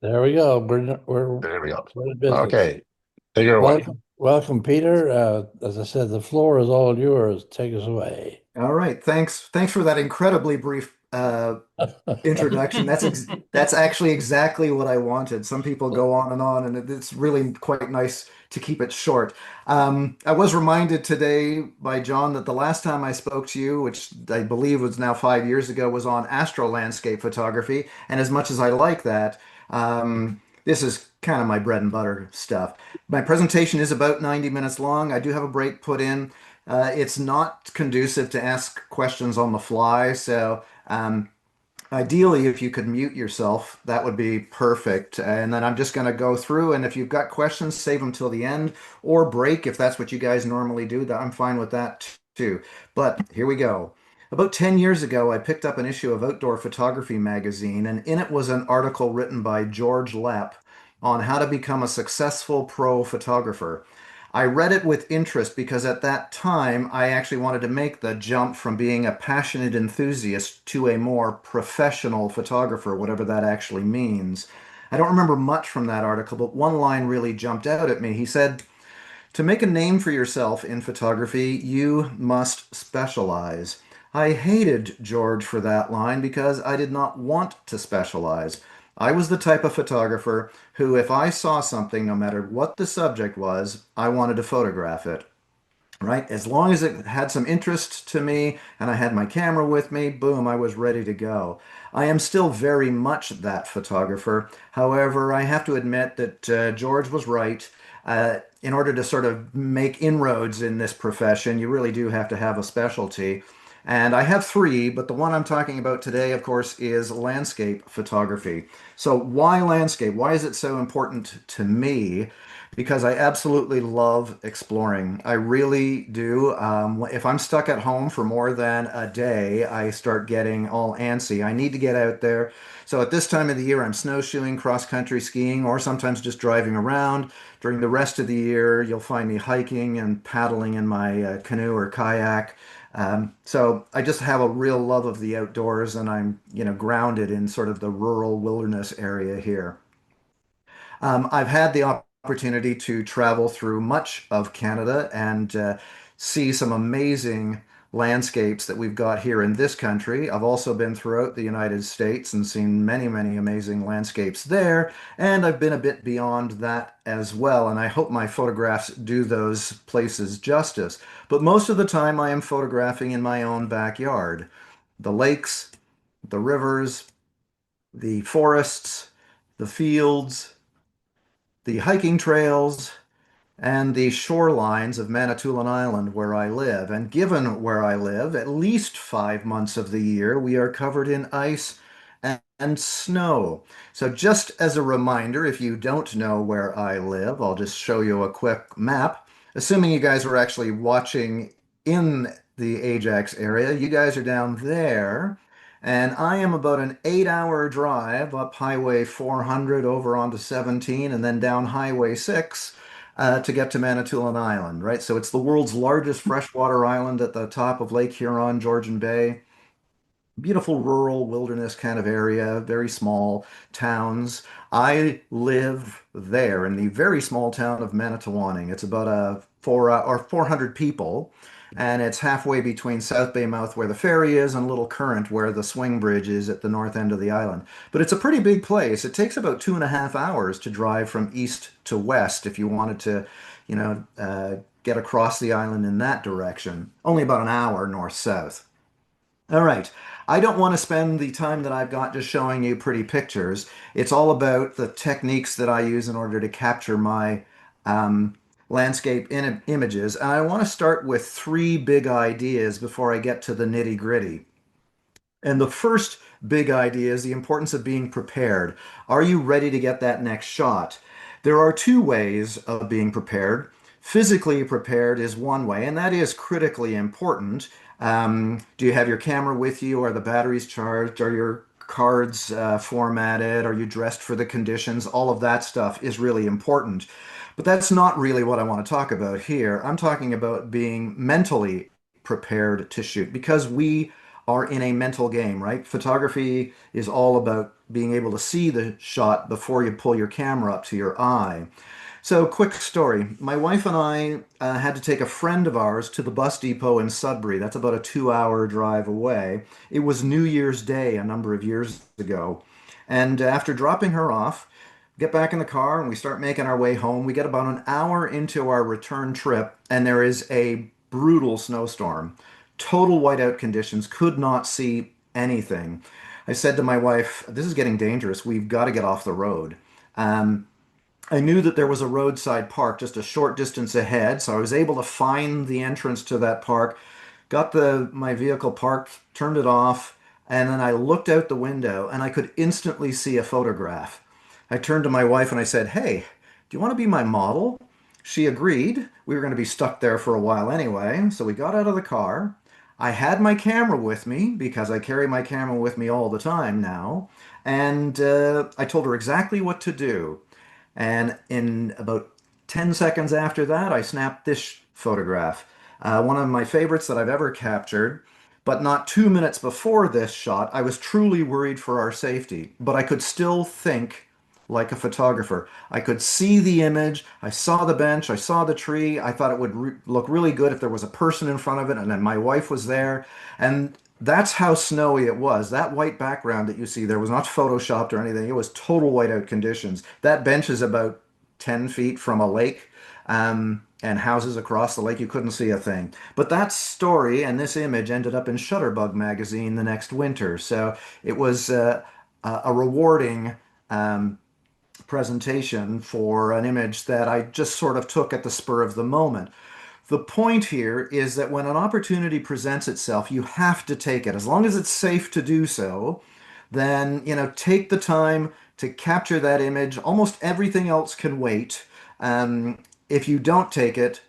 There we go. There we go. We're in business. Okay, take it away. Welcome, Peter. As I said, the floor is all yours. Take us away. All right, thanks for that incredibly brief introduction. That's actually exactly what I wanted. Some people go on, and it's really quite nice to keep it short. I was reminded today by John that the last time I spoke to you, which I believe was now 5 years ago, was on astro landscape photography. And as much as I like that, this is kind of my bread and butter stuff. My presentation is about 90 minutes long. I do have a break put in. It's not conducive to ask questions on the fly, so ideally, if you could mute yourself, that would be perfect. And then I'm just going to go through, and if you've got questions, save them till the end or break if that's what you guys normally do. That I'm fine with that too. But here we go. About 10 years ago, I picked up an issue of Outdoor Photography magazine, and in it was an article written by George Lepp on how to become a successful pro photographer. I read it with interest because at that time I actually wanted to make the jump from being a passionate enthusiast to a more professional photographer, whatever that actually means. I don't remember much from that article, but one line really jumped out at me. He said, to make a name for yourself in photography, you must specialize. I hated George for that line because I did not want to specialize. I was the type of photographer who, if I saw something, no matter what the subject was, I wanted to photograph it, right? As long as it had some interest to me and I had my camera with me, boom, I was ready to go. I am still very much that photographer. However, I have to admit that George was right. In order to sort of make inroads in this profession, you really do have to have a specialty. And I have three, but the one I'm talking about today, of course, is landscape photography. So, why landscape? Why is it so important to me? Because I absolutely love exploring. I really do. If I'm stuck at home for more than a day, I start getting all antsy. I need to get out there. So at this time of the year, I'm snowshoeing, cross-country skiing, or sometimes just driving around. During the rest of the year, you'll find me hiking and paddling in my canoe or kayak. So I just have a real love of the outdoors, and I'm, grounded in sort of the rural wilderness area here. I've had the opportunity to travel through much of Canada and see some amazing landscapes that we've got here in this country. I've also been throughout the United States and seen many, many amazing landscapes there. And I've been a bit beyond that as well. And I hope my photographs do those places justice. But most of the time, I am photographing in my own backyard. The lakes, the rivers, the forests, the fields, the hiking trails, and the shorelines of Manitoulin Island where I live. And given where I live, at least 5 months of the year, we are covered in ice and snow. So just as a reminder, if you don't know where I live, I'll just show you a quick map. Assuming you guys are actually watching in the Ajax area, you guys are down there. And I am about an 8 hour drive up Highway 400 over onto 17 and then down Highway 6 to get to Manitoulin Island, right? So it's the world's largest freshwater island at the top of Lake Huron, Georgian Bay. Beautiful rural wilderness kind of area, very small towns. I live there in the very small town of Manitowoc. It's about a 400 people, and it's halfway between South Bay Mouth where the ferry is and Little Current where the swing bridge is at the north end of the island. But it's a pretty big place. It takes about 2.5 hours to drive from east to west if you wanted to, get across the island in that direction. Only about an hour north-south. All right. I don't want to spend the time that I've got just showing you pretty pictures. It's all about the techniques that I use in order to capture my landscape images. And I want to start with three big ideas before I get to the nitty-gritty. And the first big idea is the importance of being prepared. Are you ready to get that next shot? There are two ways of being prepared. Physically prepared is one way, and that is critically important. Do you have your camera with you? Are the batteries charged? Are your cards formatted? Are you dressed for the conditions? All of that stuff is really important. But that's not really what I want to talk about here. I'm talking about being mentally prepared to shoot because we are in a mental game, right? Photography is all about being able to see the shot before you pull your camera up to your eye. So, quick story. My wife and I had to take a friend of ours to the bus depot in Sudbury. That's about a 2 hour drive away. It was New Year's Day a number of years ago. And after dropping her off, get back in the car and we start making our way home. We get about an hour into our return trip, and there is a brutal snowstorm. Total whiteout conditions, could not see anything. I said to my wife, "This is getting dangerous. We've got to get off the road." Um, I knew that there was a roadside park just a short distance ahead, so I was able to find the entrance to that park, got the my vehicle parked, turned it off, and then I looked out the window and I could instantly see a photograph. I turned to my wife and I said, "Hey, do you want to be my model?" She agreed. We were going to be stuck there for a while anyway, so we got out of the car. I had my camera with me because I carry my camera with me all the time now, and I told her exactly what to do. And in about 10 seconds after that, I snapped this photograph. One of my favorites that I've ever captured. But not 2 minutes before this shot, I was truly worried for our safety. But I could still think like a photographer. I could see the image. I saw the bench. I saw the tree. I thought it would look really good if there was a person in front of it and then my wife was there. And that's how snowy it was. That white background that you see there was not photoshopped or anything. It was total whiteout conditions. That bench is about 10 feet from a lake, and houses across the lake. You couldn't see a thing. But that story and this image ended up in Shutterbug magazine the next winter. So it was a rewarding presentation for an image that I just sort of took at the spur of the moment. The point here is that when an opportunity presents itself, you have to take it. As long as it's safe to do so, then, take the time to capture that image. Almost everything else can wait. If you don't take it,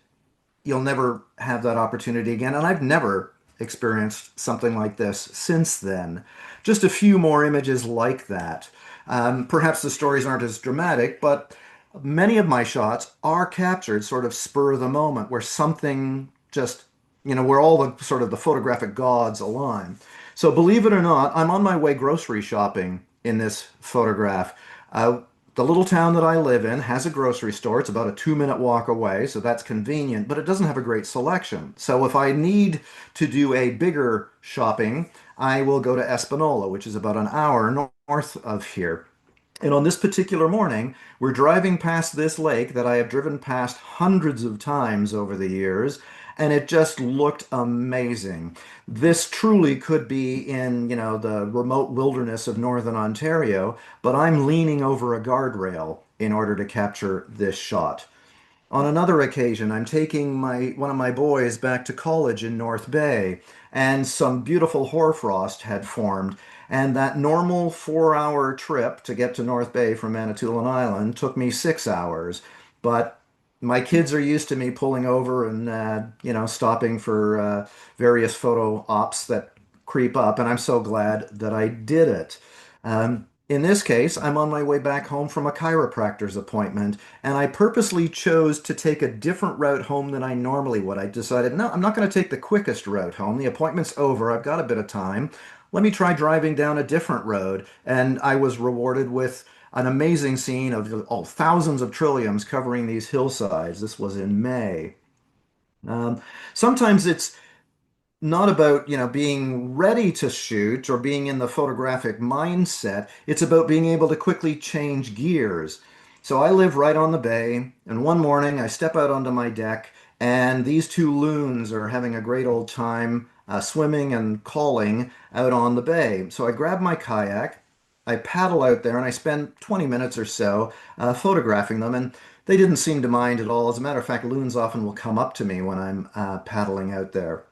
you'll never have that opportunity again. And I've never experienced something like this since then. Just a few more images like that. Perhaps the stories aren't as dramatic, but many of my shots are captured sort of spur of the moment where something just, where all the sort of the photographic gods align. So believe it or not, I'm on my way grocery shopping in this photograph. The little town that I live in has a grocery store. It's about a 2 minute walk away, so that's convenient, but it doesn't have a great selection. So if I need to do a bigger shopping, I will go to Espanola, which is about an hour north of here. And on this particular morning, we're driving past this lake that I have driven past hundreds of times over the years, and it just looked amazing. This truly could be in, the remote wilderness of northern Ontario, but I'm leaning over a guardrail in order to capture this shot. On another occasion, I'm taking my one of my boys back to college in North Bay, and some beautiful hoarfrost had formed. And that normal 4 hour trip to get to North Bay from Manitoulin Island took me 6 hours. But my kids are used to me pulling over and stopping for various photo ops that creep up, and I'm so glad that I did it. In this case, I'm on my way back home from a chiropractor's appointment, and I purposely chose to take a different route home than I normally would. I decided, no, I'm not going to take the quickest route home. The appointment's over. I've got a bit of time. Let me try driving down a different road. And I was rewarded with an amazing scene of thousands of trilliums covering these hillsides. This was in May. Um, Sometimes it's not about, being ready to shoot or being in the photographic mindset. It's about being able to quickly change gears. So I live right on the bay, and one morning I step out onto my deck, and these two loons are having a great old time swimming and calling out on the bay. So I grab my kayak, I paddle out there, and I spend 20 minutes or so photographing them, and they didn't seem to mind at all. As a matter of fact, loons often will come up to me when I'm paddling out there.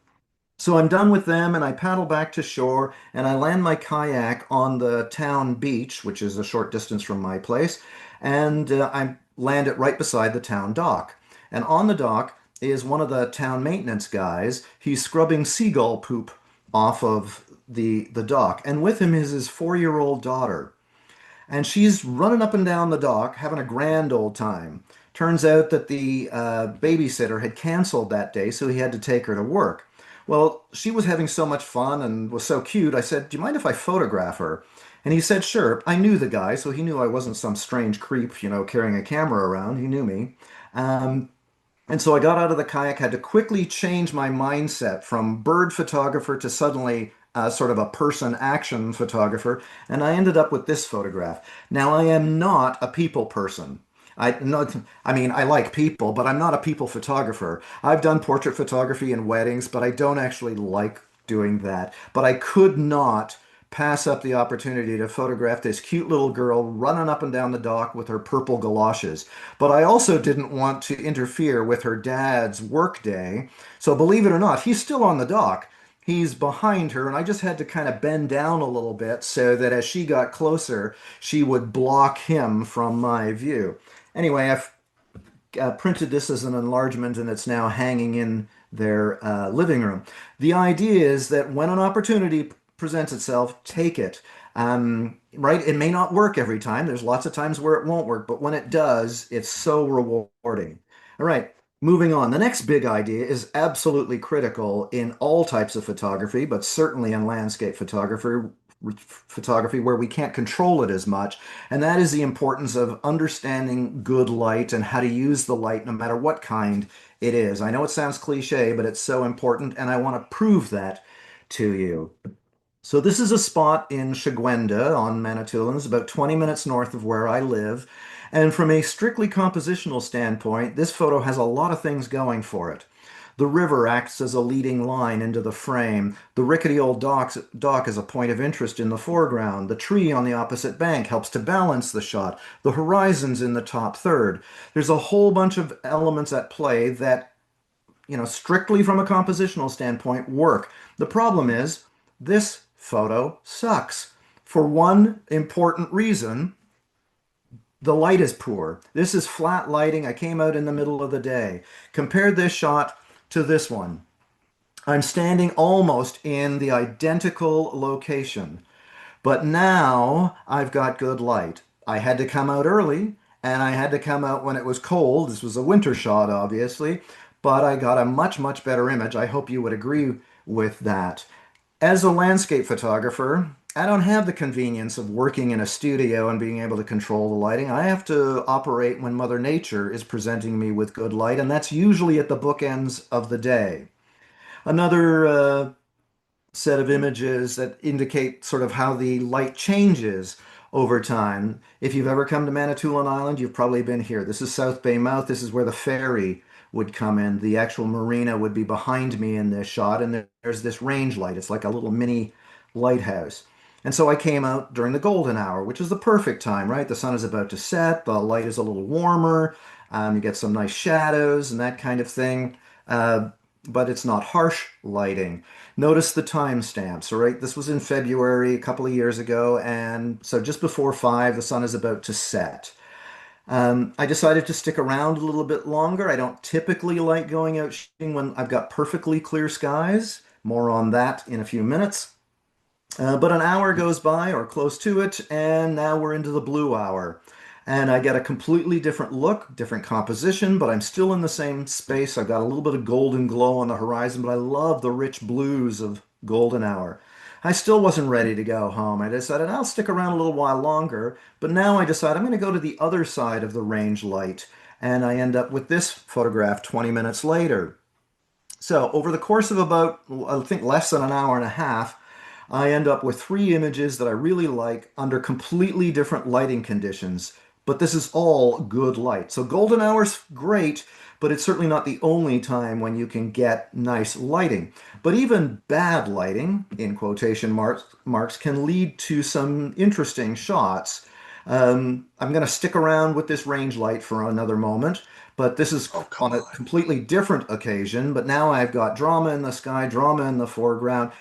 So I'm done with them and I paddle back to shore and I land my kayak on the town beach, which is a short distance from my place, and I land it right beside the town dock. And on the dock is one of the town maintenance guys. He's scrubbing seagull poop off of the dock, and with him is his 4-year-old daughter. And she's running up and down the dock, having a grand old time. Turns out that the babysitter had canceled that day, so he had to take her to work. Well, she was having so much fun and was so cute. I said, "Do you mind if I photograph her?" And he said, "Sure." I knew the guy, so he knew I wasn't some strange creep, carrying a camera around. He knew me. Um, and so I got out of the kayak, had to quickly change my mindset from bird photographer to suddenly sort of a person action photographer. And I ended up with this photograph. Now, I am not a people person. I mean, I like people, but I'm not a people photographer. I've done portrait photography in weddings, but I don't actually like doing that. But I could not pass up the opportunity to photograph this cute little girl running up and down the dock with her purple galoshes. But I also didn't want to interfere with her dad's work day. So believe it or not, he's still on the dock. He's behind her, and I just had to kind of bend down a little bit so that as she got closer, she would block him from my view. Anyway, I've printed this as an enlargement and it's now hanging in their living room. The idea is that when an opportunity presents itself, take it. Right? It may not work every time. There's lots of times where it won't work, but when it does, it's so rewarding. All right, moving on. The next big idea is absolutely critical in all types of photography, but certainly in landscape photography where we can't control it as much. And that is the importance of understanding good light and how to use the light no matter what kind it is. I know it sounds cliche, but it's so important, and I want to prove that to you. So this is a spot in Shigwenda on Manitoulin, about 20 minutes north of where I live. And from a strictly compositional standpoint, this photo has a lot of things going for it. The river acts as a leading line into the frame. The rickety old dock is a point of interest in the foreground. The tree on the opposite bank helps to balance the shot. The horizon's in the top third. There's a whole bunch of elements at play that, strictly from a compositional standpoint, work. The problem is this photo sucks for one important reason. The light is poor. This is flat lighting. I came out in the middle of the day. Compare this shot to this one. I'm standing almost in the identical location, but now I've got good light. I had to come out early and I had to come out when it was cold. This was a winter shot, obviously, but I got a much, much better image. I hope you would agree with that. As a landscape photographer, I don't have the convenience of working in a studio and being able to control the lighting. I have to operate when Mother Nature is presenting me with good light, and that's usually at the bookends of the day. Another set of images that indicate sort of how the light changes over time. If you've ever come to Manitoulin Island, you've probably been here. This is South Bay Mouth. This is where the ferry would come in. The actual marina would be behind me in this shot, and there's this range light. It's like a little mini lighthouse. And so I came out during the golden hour, which is the perfect time, right? The sun is about to set, the light is a little warmer, you get some nice shadows and that kind of thing. But it's not harsh lighting. Notice the timestamps, all right? This was in February a couple of years ago, and so just before 5, the sun is about to set. I decided to stick around a little bit longer. I don't typically like going out shooting when I've got perfectly clear skies. More on that in a few minutes. But an hour goes by or close to it, and now we're into the blue hour. And I get a completely different look, different composition, but I'm still in the same space. I've got a little bit of golden glow on the horizon, but I love the rich blues of golden hour. I still wasn't ready to go home. I decided I'll stick around a little while longer, but now I decide I'm going to go to the other side of the range light, and I end up with this photograph 20 minutes later. So over the course of about, I think, less than an hour and a half, I end up with 3 images that I really like under completely different lighting conditions. But this is all good light. So golden hour's great, but it's certainly not the only time when you can get nice lighting. But even bad lighting, in quotation marks, can lead to some interesting shots. I'm going to stick around with this range light for another moment, but this is Oh, come on a on. completely different occasion. But now I've got drama in the sky, drama in the foreground.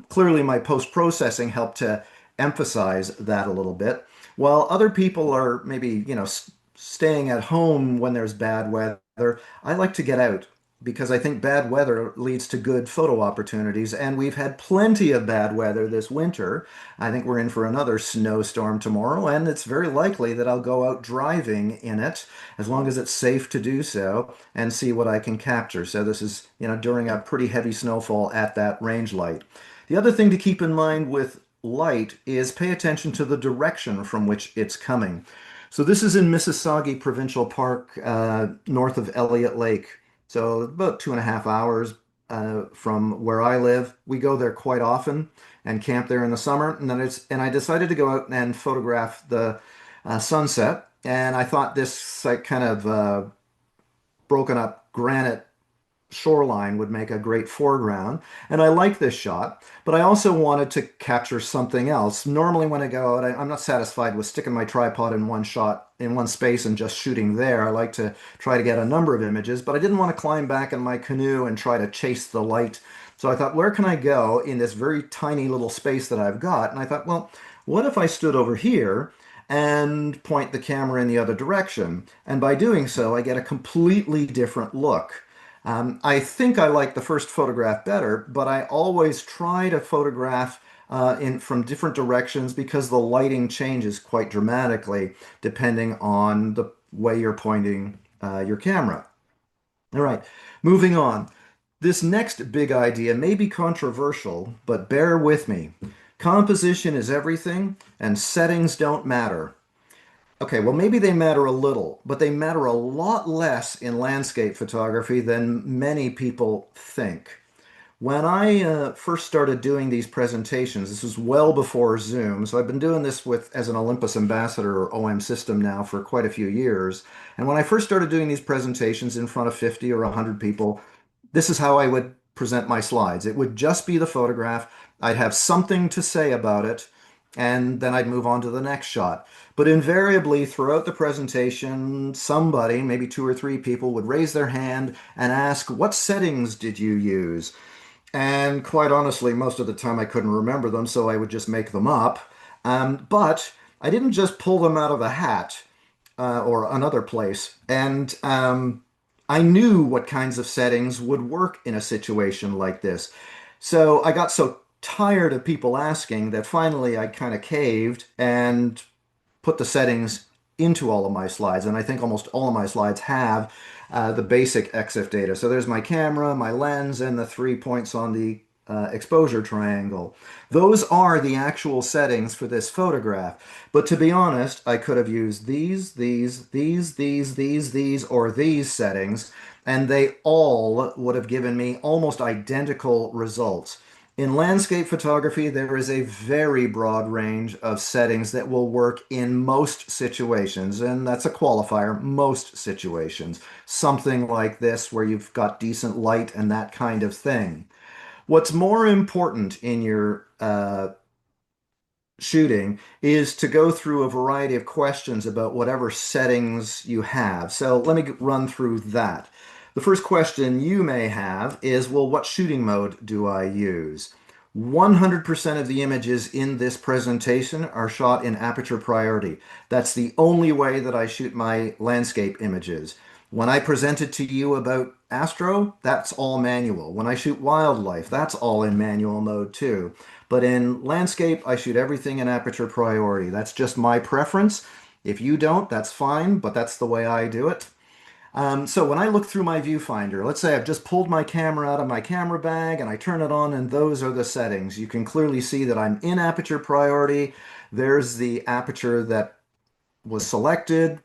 Clearly, my post-processing helped to emphasize that a little bit. While other people are maybe, staying at home when there's bad weather, I like to get out. because I think bad weather leads to good photo opportunities, and we've had plenty of bad weather this winter. I think we're in for another snowstorm tomorrow, and it's very likely that I'll go out driving in it as long as it's safe to do so and see what I can capture. So this is, during a pretty heavy snowfall at that range light. The other thing to keep in mind with light is pay attention to the direction from which it's coming. So this is in Mississauga Provincial Park, north of Elliott Lake. So about 2.5 hours from where I live. We go there quite often and camp there in the summer. And I decided to go out and photograph the sunset. And I thought this like kind of broken up granite shoreline would make a great foreground. And I like this shot, but I also wanted to capture something else. Normally, when I go out, I'm not satisfied with sticking my tripod in one shot, in one space, and just shooting there. I like to try to get a number of images, but I didn't want to climb back in my canoe and try to chase the light. So I thought, where can I go in this very tiny little space that I've got? And I thought, well, what if I stood over here and point the camera in the other direction? And by doing so, I get a completely different look. I think I like the first photograph better, but I always try to photograph in from different directions because the lighting changes quite dramatically depending on the way you're pointing your camera. All right, moving on. This next big idea may be controversial, but bear with me. Composition is everything, and settings don't matter. Okay, well, maybe they matter a little, but they matter a lot less in landscape photography than many people think. When I first started doing these presentations, this was well before Zoom, so I've been doing this with as an Olympus ambassador or OM system now for quite a few years. And when I first started doing these presentations in front of 50 or 100 people, this is how I would present my slides. It would just be the photograph. I'd have something to say about it, and then I'd move on to the next shot. But invariably, throughout the presentation, somebody, maybe two or three people, would raise their hand and ask, "What settings did you use?" And quite honestly, most of the time I couldn't remember them, so I would just make them up. But I didn't just pull them out of a hat or another place. And I knew what kinds of settings would work in a situation like this. So I got so tired of people asking that finally I kind of caved and put the settings into all of my slides. And I think almost all of my slides have the basic EXIF data. So there's my camera, my lens, and the 3 points on the exposure triangle. Those are the actual settings for this photograph. But to be honest, I could have used these, or these settings, and they all would have given me almost identical results. In landscape photography, there is a very broad range of settings that will work in most situations, and that's a qualifier, most situations. Something like this where you've got decent light and that kind of thing. What's more important in your shooting is to go through a variety of questions about whatever settings you have. So let me run through that. The first question you may have is, well, what shooting mode do I use? 100% of the images in this presentation are shot in aperture priority. That's the only way that I shoot my landscape images. When I presented to you about astro, that's all manual. When I shoot wildlife, that's all in manual mode too. But in landscape, I shoot everything in aperture priority. That's just my preference. If you don't, that's fine, but that's the way I do it. So when I look through my viewfinder, let's say I've just pulled my camera out of my camera bag and I turn it on, and those are the settings. You can clearly see that I'm in aperture priority. There's the aperture that was selected,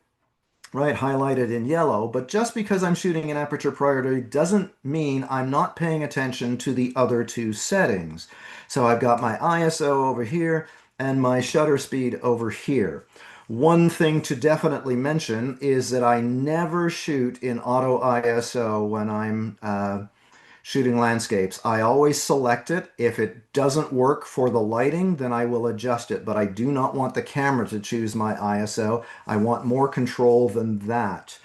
right, highlighted in yellow. But just because I'm shooting in aperture priority doesn't mean I'm not paying attention to the other two settings. So I've got my ISO over here and my shutter speed over here. One thing to definitely mention is that I never shoot in auto ISO when I'm shooting landscapes. I always select it. If it doesn't work for the lighting, then I will adjust it. But I do not want the camera to choose my ISO. I want more control than that.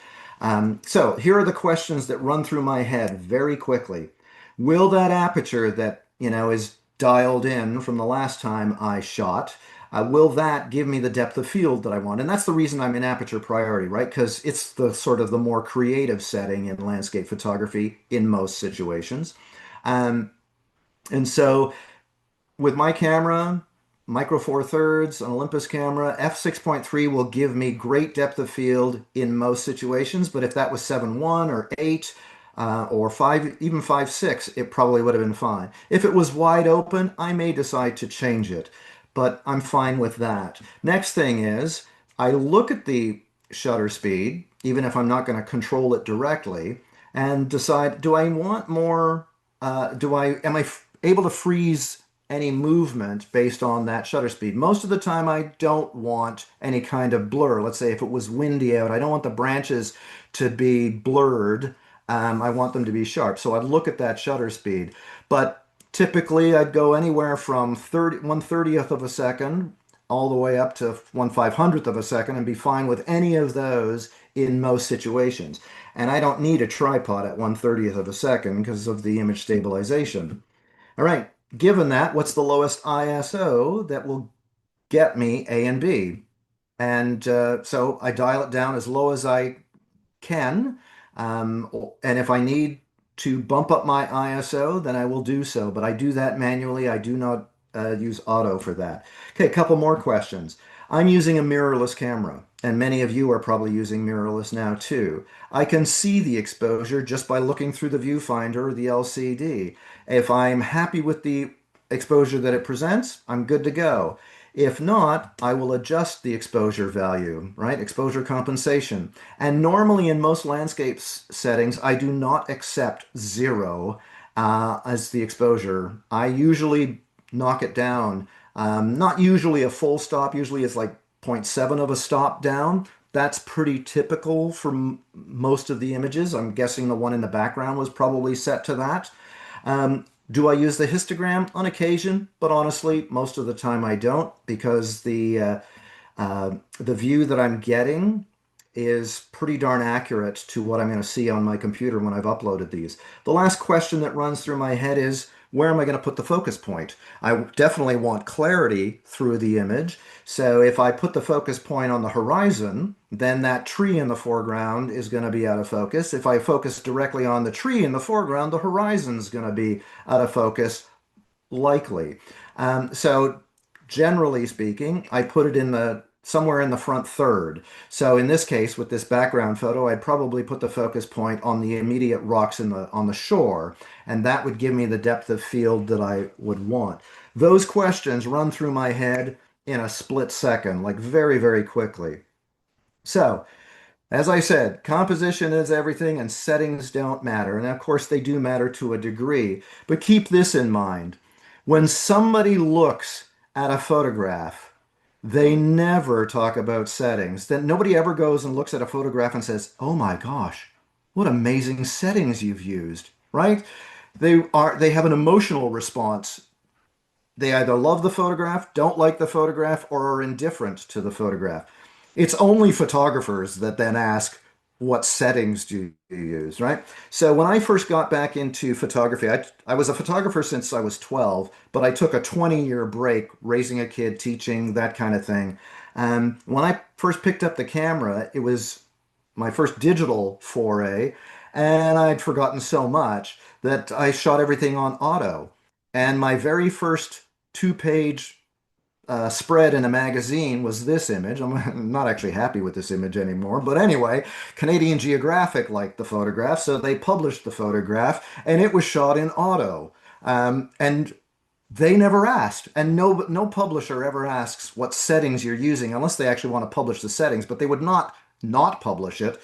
So here are the questions that run through my head very quickly. Will that aperture that, is dialed in from the last time I shot, Will that give me the depth of field that I want? And that's the reason I'm in aperture priority, right? Because it's the sort of the more creative setting in landscape photography in most situations. Um, and so with my camera, Micro Four Thirds, an Olympus camera, f6.3 will give me great depth of field in most situations. But if that was 7.1 or 8 or 5, even 5.6, it probably would have been fine. If it was wide open, I may decide to change it, but I'm fine with that. Next thing is I look at the shutter speed, even if I'm not going to control it directly, and decide, do I want more? Am I able to freeze any movement based on that shutter speed? Most of the time, I don't want any kind of blur. Let's say if it was windy out, I don't want the branches to be blurred. I want them to be sharp. So I'd look at that shutter speed. But typically, I'd go anywhere from 1/30th of a second all the way up to 1/500th of a second and be fine with any of those in most situations. And I don't need a tripod at 1/30th of a second because of the image stabilization. All right, given that, what's the lowest ISO that will get me A and B? And so I dial it down as low as I can. And if I need to bump up my ISO, then I will do so. But I do that manually. I do not use auto for that. Okay, a couple more questions. I'm using a mirrorless camera, and many of you are probably using mirrorless now too. I can see the exposure just by looking through the viewfinder or the LCD. If I'm happy with the exposure that it presents, I'm good to go. If not, I will adjust the exposure value, right? Exposure compensation. And normally in most landscape settings, I do not accept 0 as the exposure. I usually knock it down. Not usually a full stop, usually it's like zero point 0.7 of a stop down. That's pretty typical for most of the images. I'm guessing the one in the background was probably set to that. Do I use the histogram on occasion? But honestly, most of the time I don't because the view that I'm getting is pretty darn accurate to what I'm going to see on my computer when I've uploaded these. The last question that runs through my head is, where am I going to put the focus point? I definitely want clarity through the image. So if I put the focus point on the horizon, then that tree in the foreground is going to be out of focus. If I focus directly on the tree in the foreground, the horizon is going to be out of focus, likely. So generally speaking, I put it in the somewhere in the front third. So in this case, with this background photo, I'd probably put the focus point on the immediate rocks on the shore, and that would give me the depth of field that I would want. Those questions run through my head in a split second, like very, very quickly. So as I said, composition is everything and settings don't matter. And of course, they do matter to a degree. But keep this in mind. When somebody looks at a photograph, they never talk about settings. Then nobody ever goes and looks at a photograph and says, "Oh my gosh, what amazing settings you've used," right? They have an emotional response. They either love the photograph, don't like the photograph, or are indifferent to the photograph. It's only photographers that then ask, what settings do you use, right? So when I first got back into photography, I was a photographer since I was 12, but I took a 20-year break raising a kid, teaching, that kind of thing. When I first picked up the camera, it was my first digital foray, and I'd forgotten so much that I shot everything on auto. And my very first two-page spread in a magazine was this image. I'm not actually happy with this image anymore, but anyway, Canadian Geographic liked the photograph, so they published the photograph, and it was shot in auto. And they never asked, and no publisher ever asks what settings you're using unless they actually want to publish the settings, but they would not publish it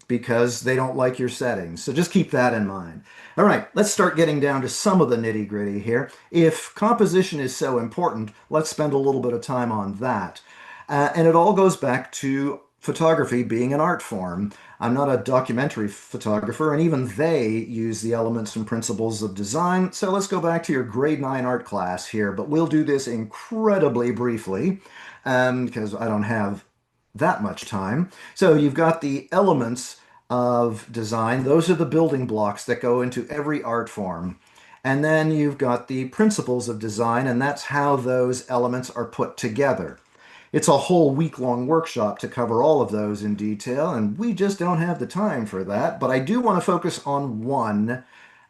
because they don't like your settings. So just keep that in mind. All right, let's start getting down to some of the nitty gritty here. If composition is so important, let's spend a little bit of time on that. And it all goes back to photography being an art form. I'm not a documentary photographer, and even they use the elements and principles of design. So let's go back to your grade 9 art class here, but we'll do this incredibly briefly because I don't have that much time. So you've got the elements of design. Those are the building blocks that go into every art form. And then you've got the principles of design, and that's how those elements are put together. It's a whole week-long workshop to cover all of those in detail, and we just don't have the time for that. But I do want to focus on one,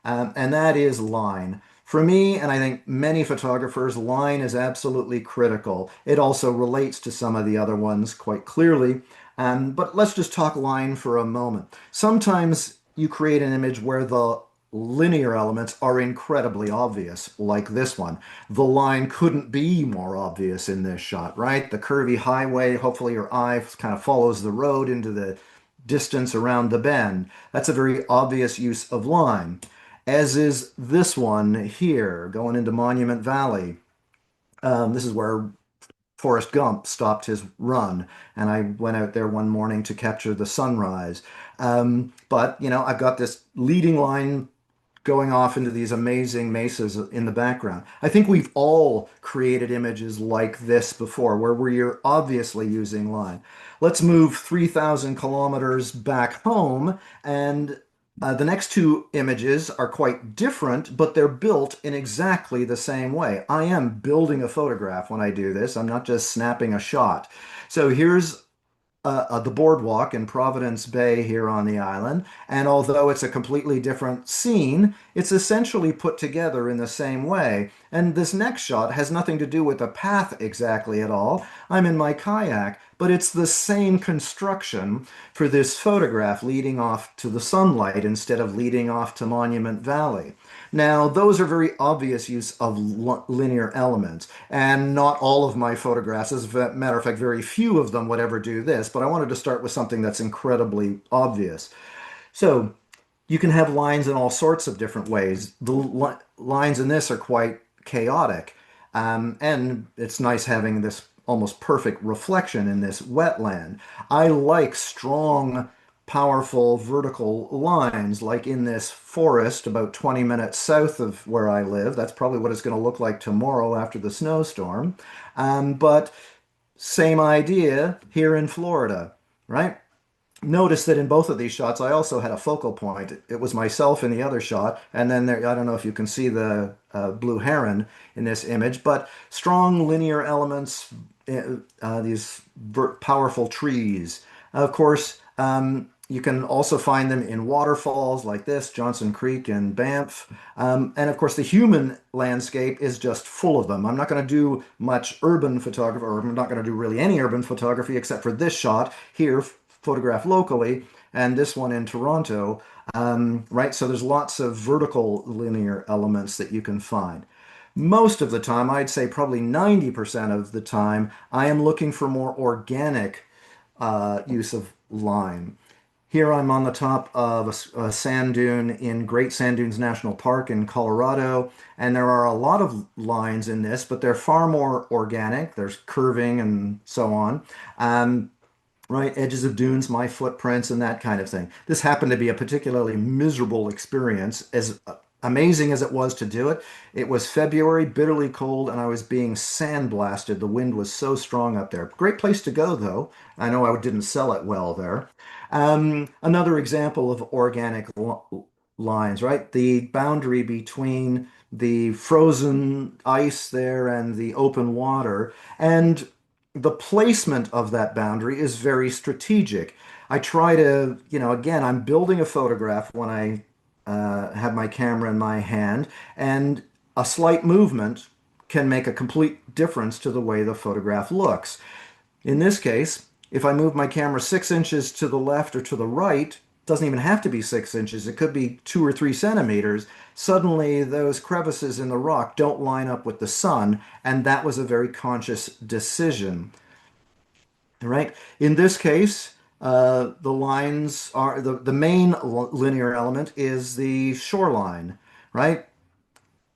and that is line. For me, and I think many photographers, line is absolutely critical. It also relates to some of the other ones quite clearly. But let's just talk line for a moment. Sometimes you create an image where the linear elements are incredibly obvious, like this one. The line couldn't be more obvious in this shot, right? The curvy highway, hopefully your eye kind of follows the road into the distance around the bend. That's a very obvious use of line, as is this one here, going into Monument Valley. This is where Forrest Gump stopped his run, and I went out there one morning to capture the sunrise. But, I've got this leading line going off into these amazing mesas in the background. I think we've all created images like this before, where we're obviously using line. Let's move 3,000 kilometers back home, and the next two images are quite different, but they're built in exactly the same way. I am building a photograph when I do this. I'm not just snapping a shot. So here's the boardwalk in Providence Bay here on the island. And although it's a completely different scene, it's essentially put together in the same way. And this next shot has nothing to do with the path exactly at all. I'm in my kayak, but it's the same construction for this photograph leading off to the sunlight instead of leading off to Monument Valley. Now, those are very obvious use of linear elements, and not all of my photographs, as a matter of fact, very few of them would ever do this, but I wanted to start with something that's incredibly obvious. So you can have lines in all sorts of different ways. The lines in this are quite chaotic, and it's nice having this almost perfect reflection in this wetland. I like strong, powerful vertical lines, like in this forest about 20 minutes south of where I live. That's probably what it's going to look like tomorrow after the snowstorm. But same idea here in Florida, right? Notice that in both of these shots, I also had a focal point. It was myself in the other shot, and then there, I don't know if you can see the blue heron in this image, but strong linear elements, these powerful trees. Of course, you can also find them in waterfalls like this, Johnson Creek in Banff. And of course, the human landscape is just full of them. I'm not going to do much urban photography, or I'm not going to do really any urban photography except for this shot here, photographed locally, and this one in Toronto. Right? So there's lots of vertical linear elements that you can find. Most of the time, I'd say probably 90% of the time, I am looking for more organic use of line. Here I'm on the top of a sand dune in Great Sand Dunes National Park in Colorado, and there are a lot of lines in this, but they're far more organic. There's curving and so on. Right, edges of dunes, my footprints, and that kind of thing. This happened to be a particularly miserable experience. As amazing as it was to do it, it was February, bitterly cold, and I was being sandblasted. The wind was so strong up there. Great place to go, though. I know I didn't sell it well there. Another example of organic lines, right? The boundary between the frozen ice there and the open water. And the placement of that boundary is very strategic. I try to, again, I'm building a photograph when I have my camera in my hand, and a slight movement can make a complete difference to the way the photograph looks. In this case, if I move my camera 6 inches to the left or to the right, doesn't even have to be 6 inches, it could be 2 or 3 centimeters. Suddenly, those crevices in the rock don't line up with the sun, and that was a very conscious decision. Right? In this case, the lines are the main linear element is the shoreline, right?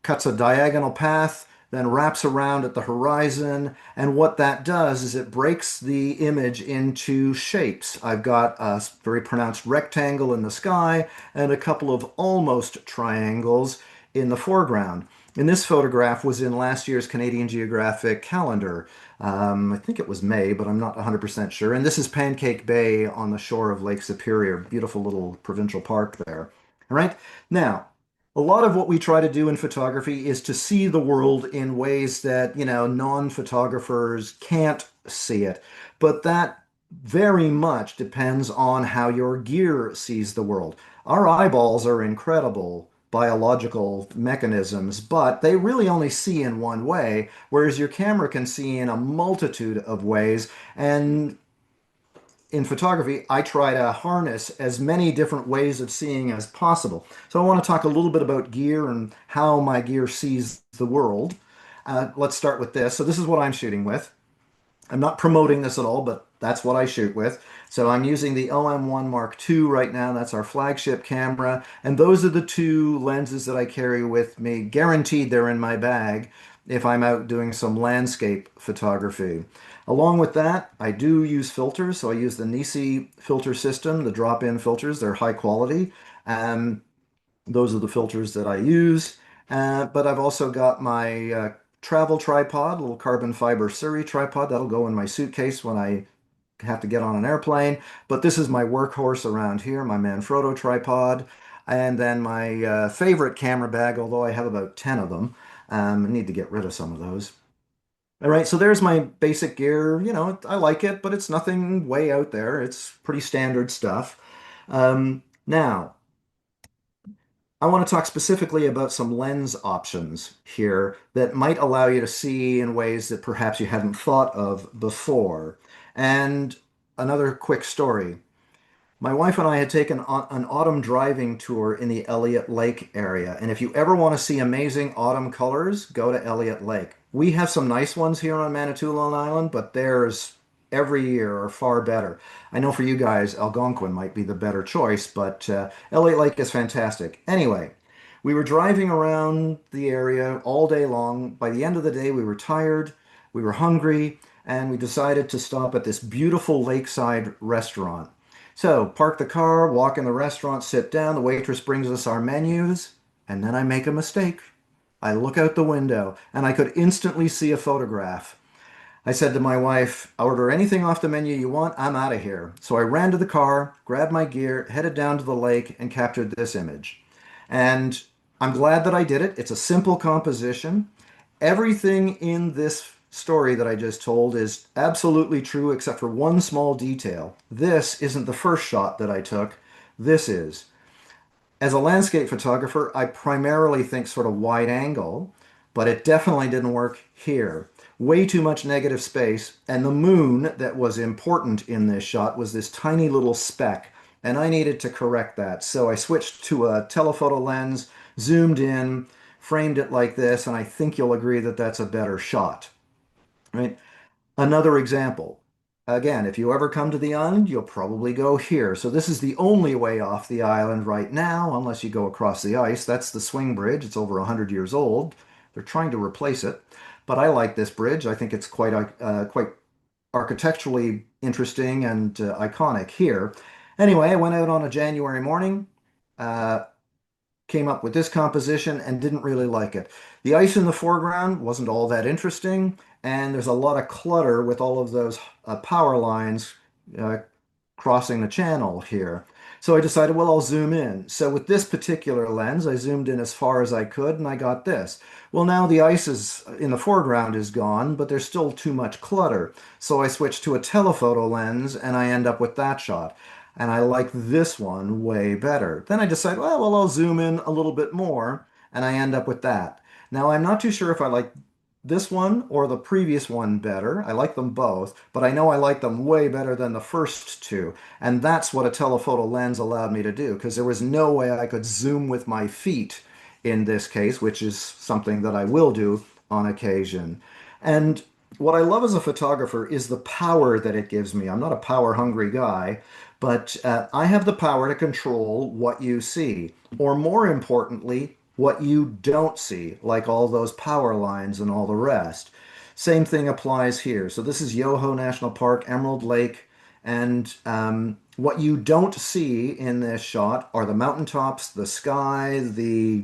Cuts a diagonal path, then wraps around at the horizon. And what that does is it breaks the image into shapes. I've got a very pronounced rectangle in the sky and a couple of almost triangles in the foreground. And this photograph was in last year's Canadian Geographic calendar. I think it was May, but I'm not 100% sure. And this is Pancake Bay on the shore of Lake Superior. Beautiful little provincial park there. All right. Now, A lot of what we try to do in photography is to see the world in ways that, non-photographers can't see it. But that very much depends on how your gear sees the world. Our eyeballs are incredible biological mechanisms, but they really only see in one way, whereas your camera can see in a multitude of ways. And in photography, I try to harness as many different ways of seeing as possible. So I want to talk a little bit about gear and how my gear sees the world. Let's start with this. So this is what I'm shooting with. I'm not promoting this at all, but that's what I shoot with. So I'm using the OM1 Mark II right now. That's our flagship camera. And those are the two lenses that I carry with me. Guaranteed they're in my bag if I'm out doing some landscape photography. Along with that, I do use filters. So I use the Nisi filter system, the drop-in filters. They're high quality. Um, those are the filters that I use. But I've also got my travel tripod, a little carbon fiber Surrey tripod. That'll go in my suitcase when I have to get on an airplane. But this is my workhorse around here, my Manfrotto tripod. And then my favorite camera bag, although I have about 10 of them. I need to get rid of some of those. All right, so there's my basic gear. I like it, but it's nothing way out there. It's pretty standard stuff. Now, I want to talk specifically about some lens options here that might allow you to see in ways that perhaps you hadn't thought of before. And another quick story. My wife and I had taken an autumn driving tour in the Elliott Lake area. And if you ever want to see amazing autumn colors, go to Elliott Lake. We have some nice ones here on Manitoulin Island, but theirs every year are far better. I know for you guys, Algonquin might be the better choice, but Elliott Lake is fantastic. Anyway, we were driving around the area all day long. By the end of the day, we were tired, we were hungry, and we decided to stop at this beautiful lakeside restaurant. So, park the car, walk in the restaurant, sit down. The waitress brings us our menus, and then I make a mistake. I look out the window, and I could instantly see a photograph. I said to my wife, order anything off the menu you want, I'm out of here. So I ran to the car, grabbed my gear, headed down to the lake, and captured this image. And I'm glad that I did it. It's a simple composition. Everything in this story that I just told is absolutely true except for one small detail. This isn't the first shot that I took. This is. As a landscape photographer, I primarily think sort of wide angle, but it definitely didn't work here. Way too much negative space, and the moon that was important in this shot was this tiny little speck, and I needed to correct that. So I switched to a telephoto lens, zoomed in, framed it like this, and I think you'll agree that that's a better shot, right? Another example. Again, if you ever come to the island, you'll probably go here. So this is the only way off the island right now, unless you go across the ice. That's the swing bridge. It's over 100 years old. They're trying to replace it. But I like this bridge. I think it's quite architecturally interesting and iconic here. Anyway, I went out on a January morning. Uh, Came up with this composition and didn't really like it. The ice in the foreground wasn't all that interesting, and there's a lot of clutter with all of those power lines uh, crossing the channel here. So I decided, well, I'll zoom in. So with this particular lens, I zoomed in as far as I could, and I got this. Well, now the ice is in the foreground is gone, but there's still too much clutter. So I switched to a telephoto lens, and I end up with that shot and I like this one way better. Then I decide, well, I'll zoom in a little bit more, and I end up with that. Now, I'm not too sure if I like this one or the previous one better. I like them both, but I know I like them way better than the first two. And that's what a telephoto lens allowed me to do, because there was no way I could zoom with my feet in this case, which is something that I will do on occasion. And what I love as a photographer is the power that it gives me. I'm not a power hungry guy, but I have the power to control what you see, or more importantly, what you don't see, like all those power lines and all the rest. Same thing applies here. So this is Yoho National Park, Emerald Lake, and what you don't see in this shot are the mountaintops, the sky, the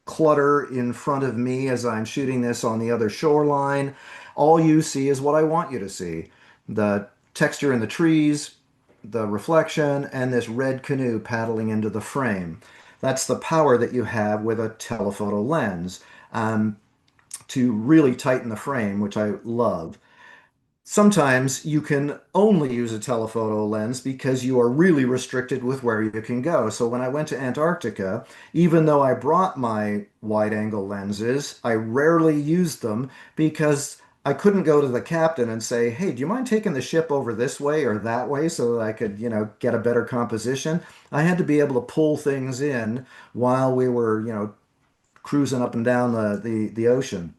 clutter in front of me as I'm shooting this on the other shoreline. All you see is what I want you to see. The texture in the trees, the reflection, and this red canoe paddling into the frame. That's the power that you have with a telephoto lens um, to really tighten the frame, which I love. Sometimes you can only use a telephoto lens because you are really restricted with where you can go. So when I went to Antarctica, even though I brought my wide angle lenses, I rarely used them because I couldn't go to the captain and say, "Hey, do you mind taking the ship over this way or that way so that I could, get a better composition?" I had to be able to pull things in while we were, cruising up and down the ocean.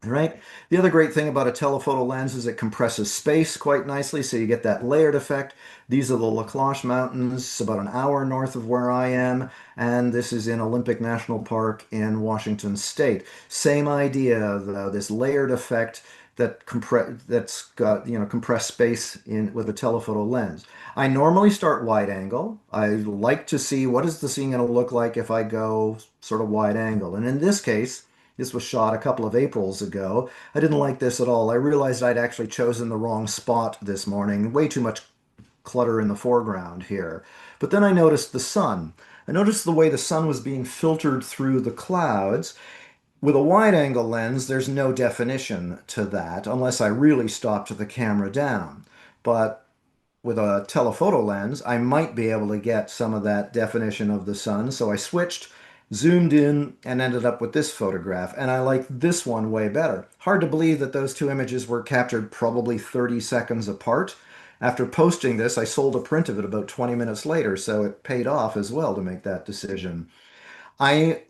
Right. The other great thing about a telephoto lens is it compresses space quite nicely, so you get that layered effect. These are the La Cloche Mountains, about an hour north of where I am, and this is in Olympic National Park in Washington State. Same idea, though, this layered effect that's got, compressed space in with a telephoto lens. I normally start wide angle. I like to see what is the scene going to look like if I go sort of wide angle. And in this case, this was shot a couple of Aprils ago. I didn't like this at all. I realized I'd actually chosen the wrong spot this morning. Way too much clutter in the foreground here. But then I noticed the sun. I noticed the way the sun was being filtered through the clouds. With a wide angle lens, there's no definition to that unless I really stopped the camera down. But with a telephoto lens, I might be able to get some of that definition of the sun. So I switched, zoomed in, and ended up with this photograph. And I like this one way better. Hard to believe that those two images were captured probably 30 seconds apart. After posting this, I sold a print of it about 20 minutes later, so it paid off as well to make that decision. I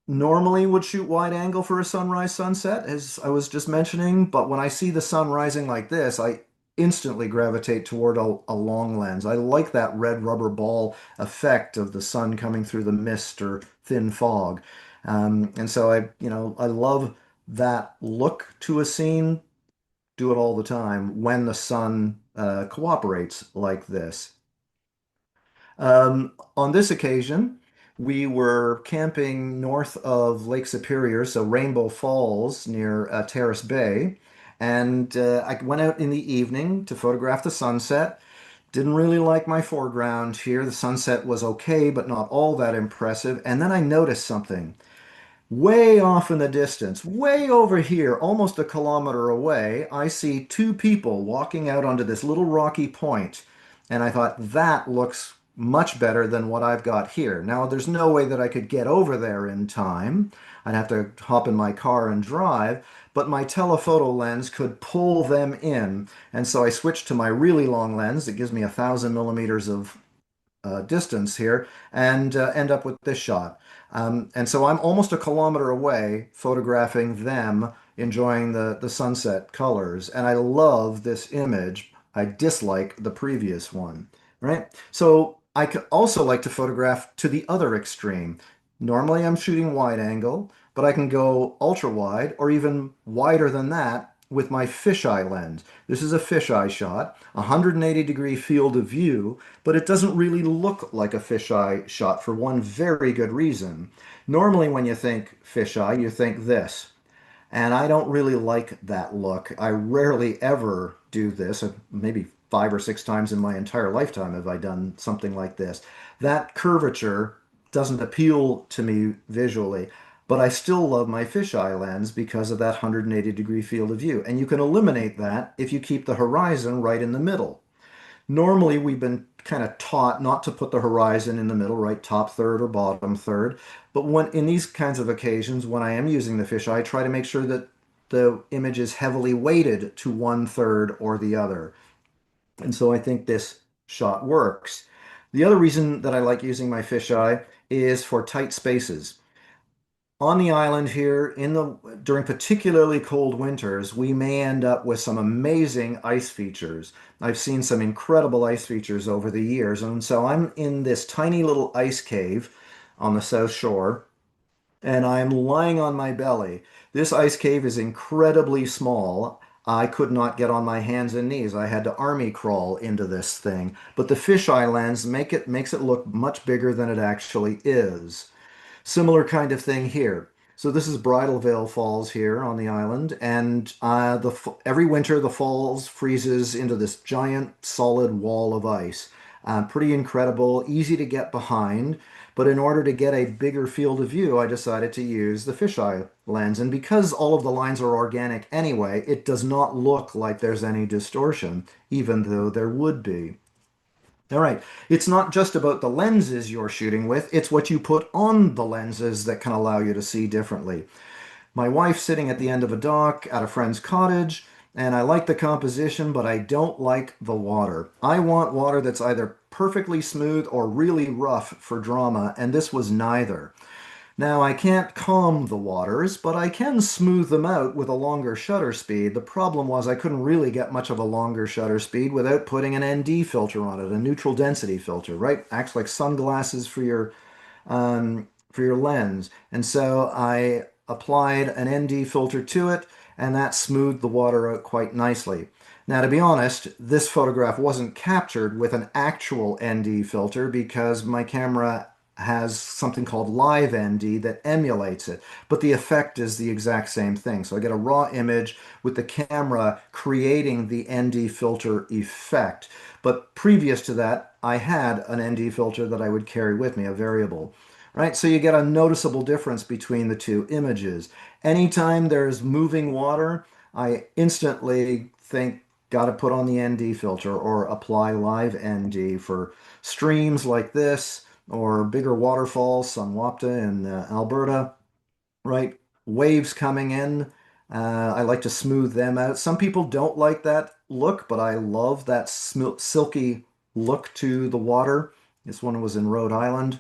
normally would shoot wide angle for a sunrise sunset, as I was just mentioning, but when I see the sun rising like this, I instantly gravitate toward a long lens. I like that red rubber ball effect of the sun coming through the mist or thin fog. And so I love that look to a scene, do it all the time when the sun cooperates like this. On this occasion, we were camping north of Lake Superior, so Rainbow Falls near Terrace Bay. And I went out in the evening to photograph the sunset. Didn't really like my foreground here. The sunset was okay, but not all that impressive. And then I noticed something. Way off in the distance, way over here, almost a kilometer away, I see two people walking out onto this little rocky point, and I thought that looks much better than what I've got here. Now, there's no way that I could get over there in time. I'd have to hop in my car and drive, but my telephoto lens could pull them in. And so I switched to my really long lens. It gives me 1,000 millimeters of distance here and end up with this shot. And so I'm almost a kilometer away photographing them enjoying the sunset colors. And I love this image. I dislike the previous one, right? So I could also like to photograph to the other extreme. Normally I'm shooting wide angle, but I can go ultra wide or even wider than that with my fisheye lens. This is a fisheye shot, 180-degree field of view, but it doesn't really look like a fisheye shot for one very good reason. Normally, when you think fisheye, you think this. And I don't really like that look. I rarely ever do this. Maybe 5 or 6 times in my entire lifetime have I done something like this. That curvature doesn't appeal to me visually, but I still love my fisheye lens because of that 180-degree field of view. And you can eliminate that if you keep the horizon right in the middle. Normally, we've been kind of taught not to put the horizon in the middle, right, top third or bottom third. But when in these kinds of occasions, when I am using the fisheye, I try to make sure that the image is heavily weighted to one third or the other. And so I think this shot works. The other reason that I like using my fisheye is for tight spaces. On the island here, during particularly cold winters, we may end up with some amazing ice features. I've seen some incredible ice features over the years, and so I'm in this tiny little ice cave on the south shore, and I'm lying on my belly. This ice cave is incredibly small. I could not get on my hands and knees. I had to army crawl into this thing. But the fisheye lens makes it look much bigger than it actually is. Similar kind of thing here. So this is Bridal Veil Falls here on the island, and every winter the falls freezes into this giant solid wall of ice. Pretty incredible, easy to get behind. But in order to get a bigger field of view, I decided to use the fisheye lens. And because all of the lines are organic anyway, it does not look like there's any distortion, even though there would be. All right. It's not just about the lenses you're shooting with, it's what you put on the lenses that can allow you to see differently. My wife's sitting at the end of a dock at a friend's cottage, and I like the composition, but I don't like the water. I want water that's either perfectly smooth or really rough for drama, and this was neither. Now, I can't calm the waters, but I can smooth them out with a longer shutter speed. The problem was I couldn't really get much of a longer shutter speed without putting an ND filter on it, a neutral density filter, right? Acts like sunglasses for your lens. And so I applied an ND filter to it, and that smoothed the water out quite nicely. Now, to be honest, this photograph wasn't captured with an actual ND filter because my camera has something called live ND that emulates it, but the effect is the exact same thing. So I get a raw image with the camera creating the ND filter effect. But previous to that, I had an ND filter that I would carry with me, a variable. Right, so you get a noticeable difference between the two images. Anytime there's moving water, I instantly think, got to put on the ND filter or apply live ND for streams like this or bigger waterfalls, Sunwapta in Alberta, right? Waves coming in. I like to smooth them out. Some people don't like that look, but I love that silky look to the water. This one was in Rhode Island.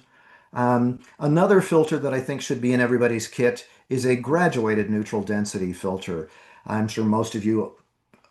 Another filter that I think should be in everybody's kit is a graduated neutral density filter. I'm sure most of you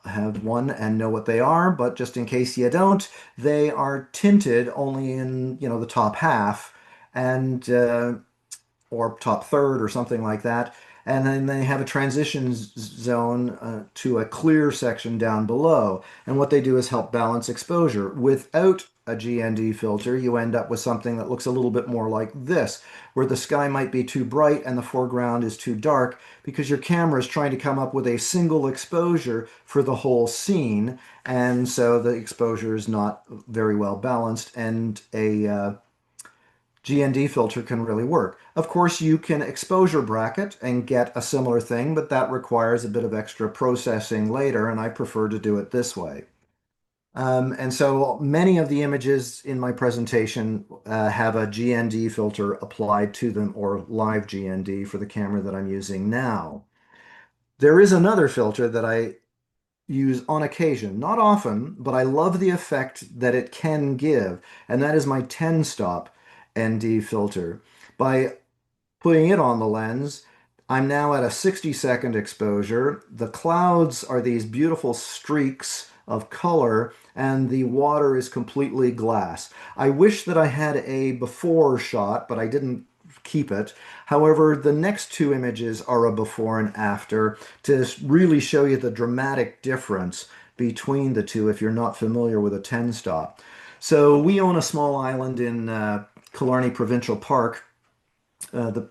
have one and know what they are, but just in case you don't, they are tinted only in, the top half and or top third or something like that. And then they have a transition zone to a clear section down below. And what they do is help balance exposure. Without a GND filter, you end up with something that looks a little bit more like this, where the sky might be too bright and the foreground is too dark because your camera is trying to come up with a single exposure for the whole scene. And so the exposure is not very well balanced, and a GND filter can really work. Of course, you can exposure bracket and get a similar thing, but that requires a bit of extra processing later, and I prefer to do it this way. And so many of the images in my presentation have a GND filter applied to them or live GND for the camera that I'm using now. There is another filter that I use on occasion, not often, but I love the effect that it can give, and that is my 10 stop ND filter. By putting it on the lens, I'm now at a 60-second exposure. The clouds are these beautiful streaks of color, and the water is completely glass. I wish that I had a before shot, but I didn't keep it. However, the next two images are a before and after to really show you the dramatic difference between the two if you're not familiar with a 10 stop. So we own a small island in Killarney Provincial Park. The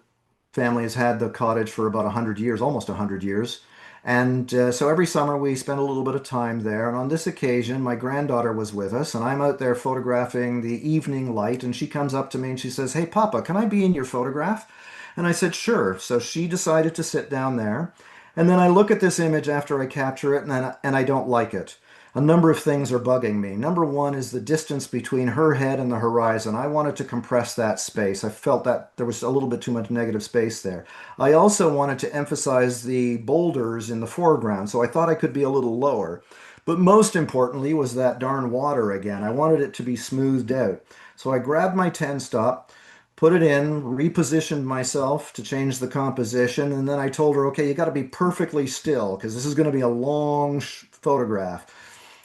family has had the cottage for about 100 years, almost 100 years. And so every summer we spend a little bit of time there. And on this occasion, my granddaughter was with us, and I'm out there photographing the evening light. And she comes up to me and she says, "Hey, Papa, can I be in your photograph?" And I said, "Sure." So she decided to sit down there. And then I look at this image after I capture it, and I don't like it. A number of things are bugging me. Number one is the distance between her head and the horizon. I wanted to compress that space. I felt that there was a little bit too much negative space there. I also wanted to emphasize the boulders in the foreground, so I thought I could be a little lower. But most importantly was that darn water again. I wanted it to be smoothed out. So I grabbed my 10 stop, put it in, repositioned myself to change the composition, and then I told her, okay, you got to be perfectly still because this is going to be a long photograph.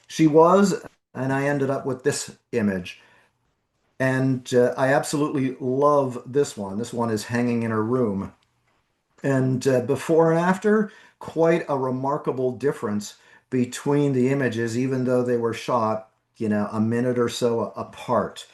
She was, and I ended up with this image. And I absolutely love this one. This one is hanging in her room. And before and after, quite a remarkable difference between the images, even though they were shot, a minute or so apart.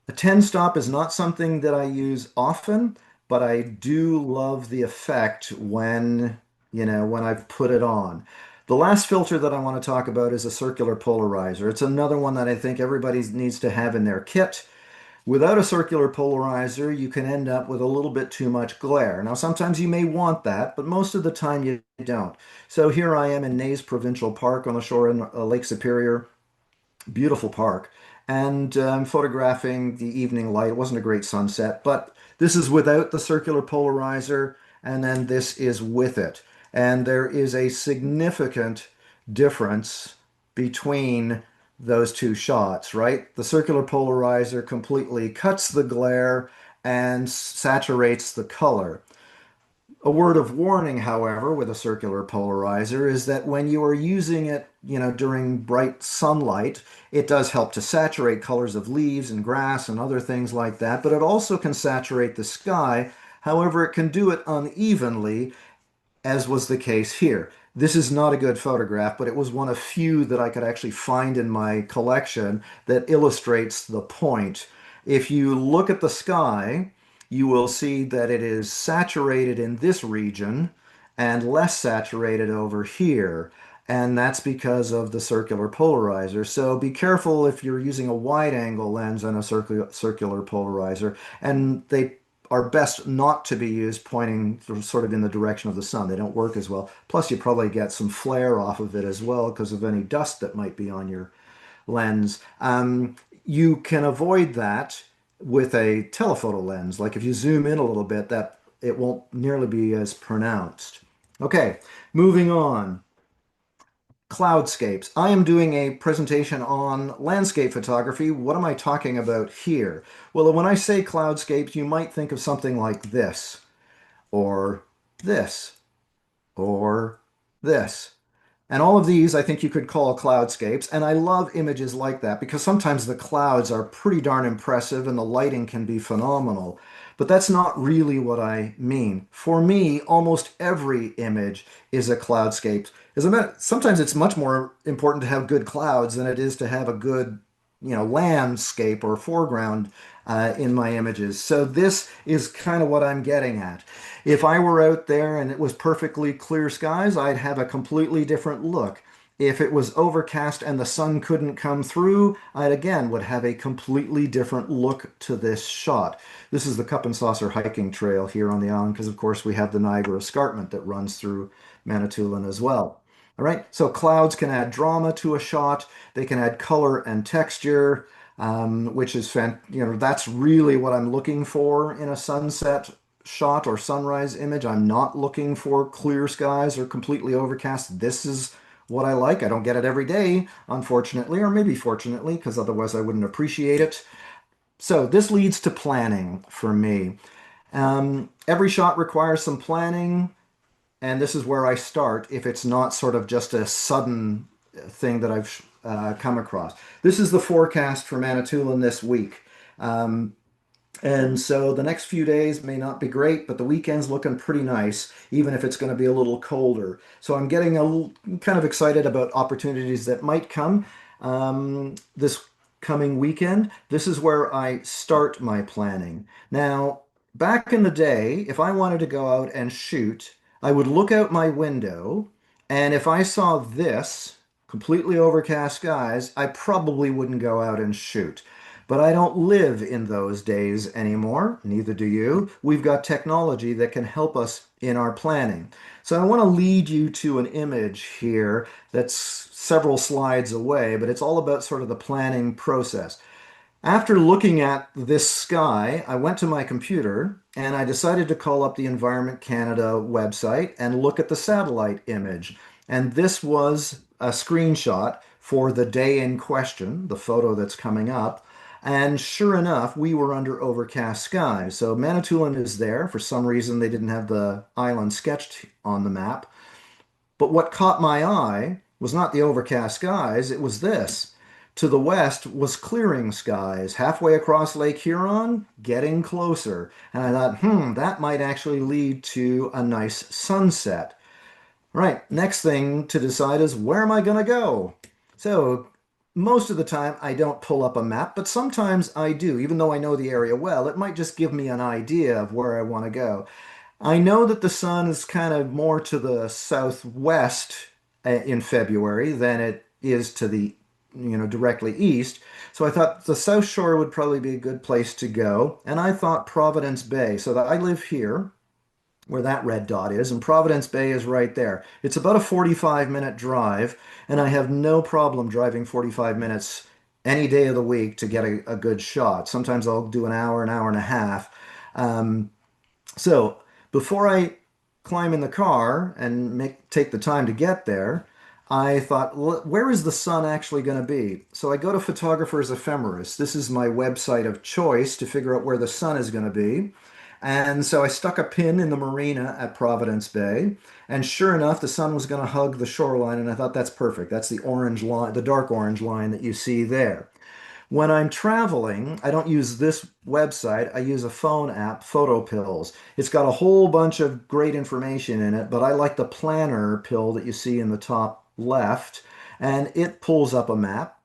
A 10 stop is not something that I use often, but I do love the effect when I've put it on. The last filter that I want to talk about is a circular polarizer. It's another one that I think everybody needs to have in their kit. Without a circular polarizer, you can end up with a little bit too much glare. Now, sometimes you may want that, but most of the time you don't. So here I am in Nays Provincial Park on the shore in Lake Superior. Beautiful park. And I'm photographing the evening light. It wasn't a great sunset, but this is without the circular polarizer, and then this is with it. And there is a significant difference between those two shots, right? The circular polarizer completely cuts the glare and saturates the color. A word of warning, however, with a circular polarizer is that when you are using it, during bright sunlight, it does help to saturate colors of leaves and grass and other things like that, but it also can saturate the sky. However, it can do it unevenly, as was the case here. This is not a good photograph, but it was one of few that I could actually find in my collection that illustrates the point. If you look at the sky, you will see that it is saturated in this region and less saturated over here. And that's because of the circular polarizer. So be careful if you're using a wide angle lens and a circular polarizer. And they are best not to be used pointing sort of in the direction of the sun. They don't work as well. Plus, you probably get some flare off of it as well because of any dust that might be on your lens. You can avoid that with a telephoto lens. Like if you zoom in a little bit, that it won't nearly be as pronounced. Okay, moving on. Cloudscapes. I am doing a presentation on landscape photography. What am I talking about here? Well, when I say cloudscapes, you might think of something like this, or this, or this. And all of these I think you could call cloudscapes. And I love images like that because sometimes the clouds are pretty darn impressive and the lighting can be phenomenal. But that's not really what I mean. For me, almost every image is a cloudscape. As a matter, sometimes it's much more important to have good clouds than it is to have a good, landscape or foreground in my images. So this is kind of what I'm getting at. If I were out there and it was perfectly clear skies, I'd have a completely different look. If it was overcast and the sun couldn't come through, I again would have a completely different look to this shot. This is the Cup and Saucer hiking trail here on the island because, of course, we have the Niagara Escarpment that runs through Manitoulin as well. All right, so clouds can add drama to a shot. They can add color and texture, which is, that's really what I'm looking for in a sunset shot or sunrise image. I'm not looking for clear skies or completely overcast. This is what I like. I don't get it every day, unfortunately, or maybe fortunately, because otherwise I wouldn't appreciate it. So this leads to planning for me. Every shot requires some planning, and this is where I start if it's not sort of just a sudden thing that I've come across. This is the forecast for Manitoulin this week. And so the next few days may not be great, but the weekend's looking pretty nice, even if it's going to be a little colder. So I'm getting a little kind of excited about opportunities that might come this coming weekend. This is where I start my planning. Now, back in the day, if I wanted to go out and shoot, I would look out my window, and if I saw this completely overcast skies, I probably wouldn't go out and shoot. But I don't live in those days anymore, neither do you. We've got technology that can help us in our planning. So I want to lead you to an image here that's several slides away, but it's all about sort of the planning process. After looking at this sky, I went to my computer and I decided to call up the Environment Canada website and look at the satellite image. And this was a screenshot for the day in question, the photo that's coming up. And sure enough, we were under overcast skies. So Manitoulin is there. For some reason, they didn't have the island sketched on the map. But what caught my eye was not the overcast skies, it was this. To the west was clearing skies, halfway across Lake Huron, getting closer. And I thought, that might actually lead to a nice sunset. Right, next thing to decide is where am I going to go? So most of the time I don't pull up a map, but sometimes I do. Even though I know the area well, it might just give me an idea of where I want to go. I know that the sun is kind of more to the southwest in February than it is to the, directly east. So I thought the South Shore would probably be a good place to go. And I thought Providence Bay. So that I live here where that red dot is, and Providence Bay is right there. It's about a 45-minute drive, and I have no problem driving 45 minutes any day of the week to get a good shot. Sometimes I'll do an hour and a half. Um, so before I climb in the car and take the time to get there, I thought, where is the sun actually going to be? So I go to Photographer's Ephemeris. This is my website of choice to figure out where the sun is going to be. And so I stuck a pin in the marina at Providence Bay, and sure enough, the sun was going to hug the shoreline, and I thought that's perfect. That's the orange line, the dark orange line that you see there. When I'm traveling, I don't use this website. I use a phone app, Photo Pills. It's got a whole bunch of great information in it, but I like the planner pill that you see in the top left, and it pulls up a map.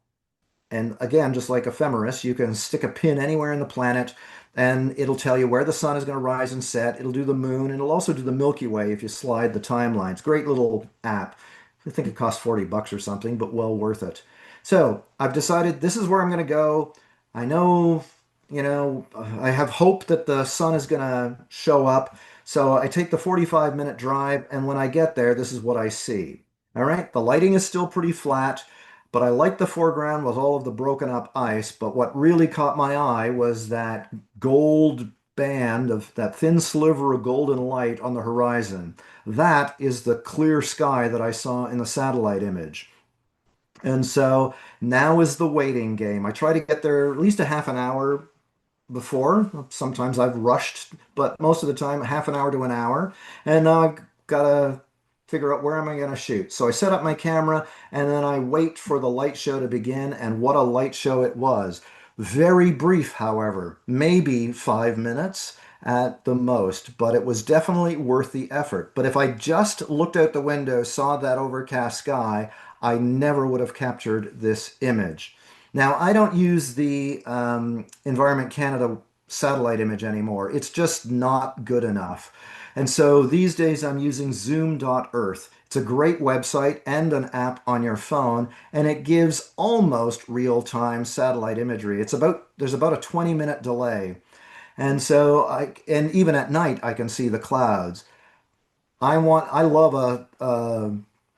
And again, just like Ephemeris, you can stick a pin anywhere in the planet and it'll tell you where the sun is going to rise and set. It'll do the moon and it'll also do the Milky Way if you slide the timelines. Great little app. I think it costs 40 bucks or something, but well worth it. So I've decided this is where I'm going to go. I know, I have hope that the sun is going to show up. So I take the 45-minute drive, and when I get there, this is what I see. All right, the lighting is still pretty flat. But I liked the foreground with all of the broken up ice. But what really caught my eye was that gold band of that thin sliver of golden light on the horizon. That is the clear sky that I saw in the satellite image. And so now is the waiting game. I try to get there at least a half an hour before. Sometimes I've rushed, but most of the time, half an hour to an hour. And now I've got to figure out where am I going to shoot. So I set up my camera and then I wait for the light show to begin. And what a light show it was. Very brief, however, maybe 5 minutes at the most, but it was definitely worth the effort. But if I just looked out the window, saw that overcast sky, I never would have captured this image. Now, I don't use the Environment Canada satellite image anymore. It's just not good enough. And so these days I'm using zoom.earth. It's a great website and an app on your phone, and it gives almost real-time satellite imagery. There's about a 20-minute delay. And so and even at night I can see the clouds. I love a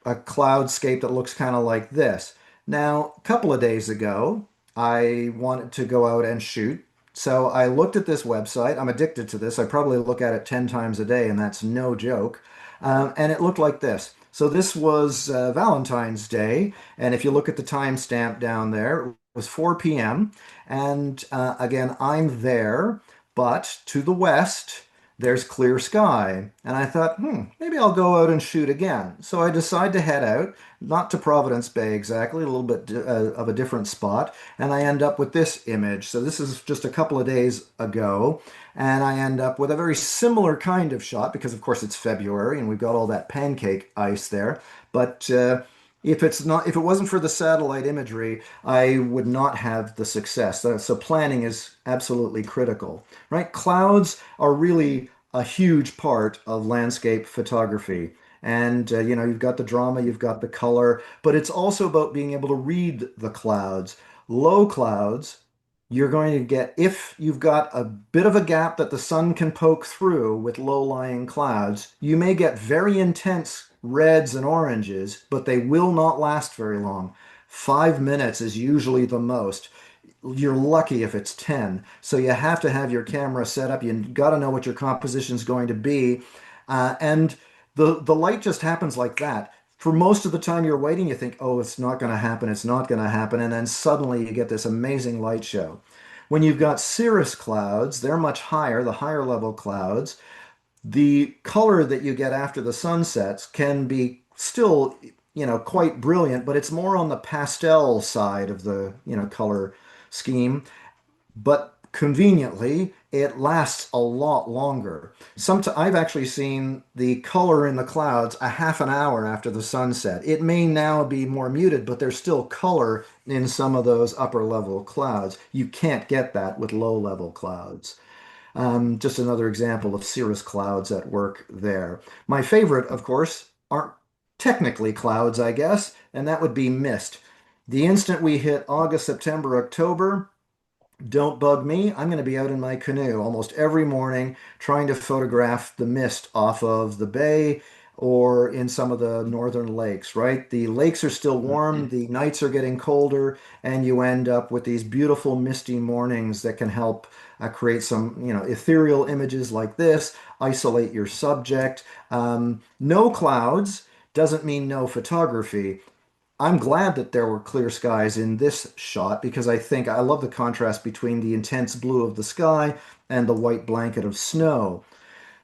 cloudscape that looks kind of like this. Now, a couple of days ago, I wanted to go out and shoot. So I looked at this website. I'm addicted to this. I probably look at it 10 times a day, and that's no joke. And it looked like this. So this was Valentine's Day. And if you look at the timestamp down there, it was 4 p.m. And again, I'm there, but to the west, there's clear sky. And I thought, maybe I'll go out and shoot again. So I decide to head out, not to Providence Bay exactly, a little bit of a different spot. And I end up with this image. So this is just a couple of days ago. And I end up with a very similar kind of shot because, of course, it's February and we've got all that pancake ice there. But if it wasn't for the satellite imagery, I would not have the success. So planning is absolutely critical, right? Clouds are really a huge part of landscape photography. And you've got the drama, you've got the color, but it's also about being able to read the clouds. Low clouds, you're going to get, if you've got a bit of a gap that the sun can poke through with low-lying clouds, you may get very intense reds and oranges, but they will not last very long. 5 minutes is usually the most. You're lucky if it's 10. So you have to have your camera set up. You got to know what your composition is going to be. And the light just happens like that. For most of the time you're waiting, you think, oh, it's not going to happen. It's not going to happen. And then suddenly you get this amazing light show. When you've got cirrus clouds, they're much higher, the higher level clouds. The color that you get after the sun sets can be still, quite brilliant, but it's more on the pastel side of the, color scheme. But conveniently, it lasts a lot longer. I've actually seen the color in the clouds a half an hour after the sunset. It may now be more muted, but there's still color in some of those upper level clouds. You can't get that with low level clouds. Just another example of cirrus clouds at work there. My favorite, of course, aren't technically clouds, I guess, and that would be mist. The instant we hit August, September, October, don't bug me. I'm going to be out in my canoe almost every morning trying to photograph the mist off of the bay or in some of the northern lakes, right? The lakes are still warm, the nights are getting colder, and you end up with these beautiful misty mornings that can help create some, ethereal images like this, isolate your subject. No clouds doesn't mean no photography. I'm glad that there were clear skies in this shot because I love the contrast between the intense blue of the sky and the white blanket of snow.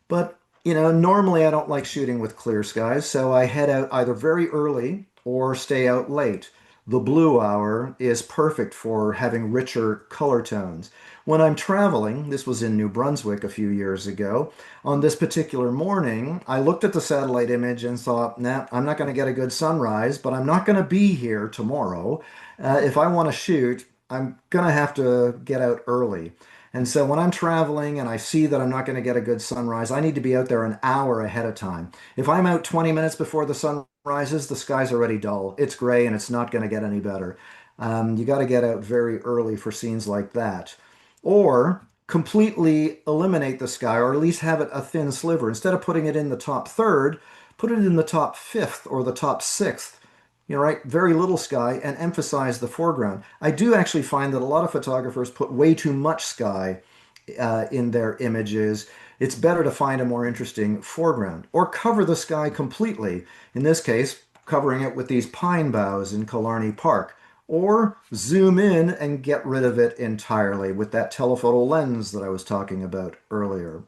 But, normally I don't like shooting with clear skies, so I head out either very early or stay out late. The blue hour is perfect for having richer color tones. When I'm traveling, this was in New Brunswick a few years ago, on this particular morning, I looked at the satellite image and thought, nah, I'm not going to get a good sunrise, but I'm not going to be here tomorrow. If I want to shoot, I'm going to have to get out early. And so when I'm traveling and I see that I'm not going to get a good sunrise, I need to be out there an hour ahead of time. If I'm out 20 minutes before the sun rises, the sky's already dull. It's gray and it's not going to get any better. You got to get out very early for scenes like that. Or completely eliminate the sky, or at least have it a thin sliver. Instead of putting it in the top third, put it in the top fifth or the top sixth, right? Very little sky and emphasize the foreground. I do actually find that a lot of photographers put way too much sky in their images. It's better to find a more interesting foreground or cover the sky completely. In this case, covering it with these pine boughs in Killarney Park. Or zoom in and get rid of it entirely with that telephoto lens that I was talking about earlier.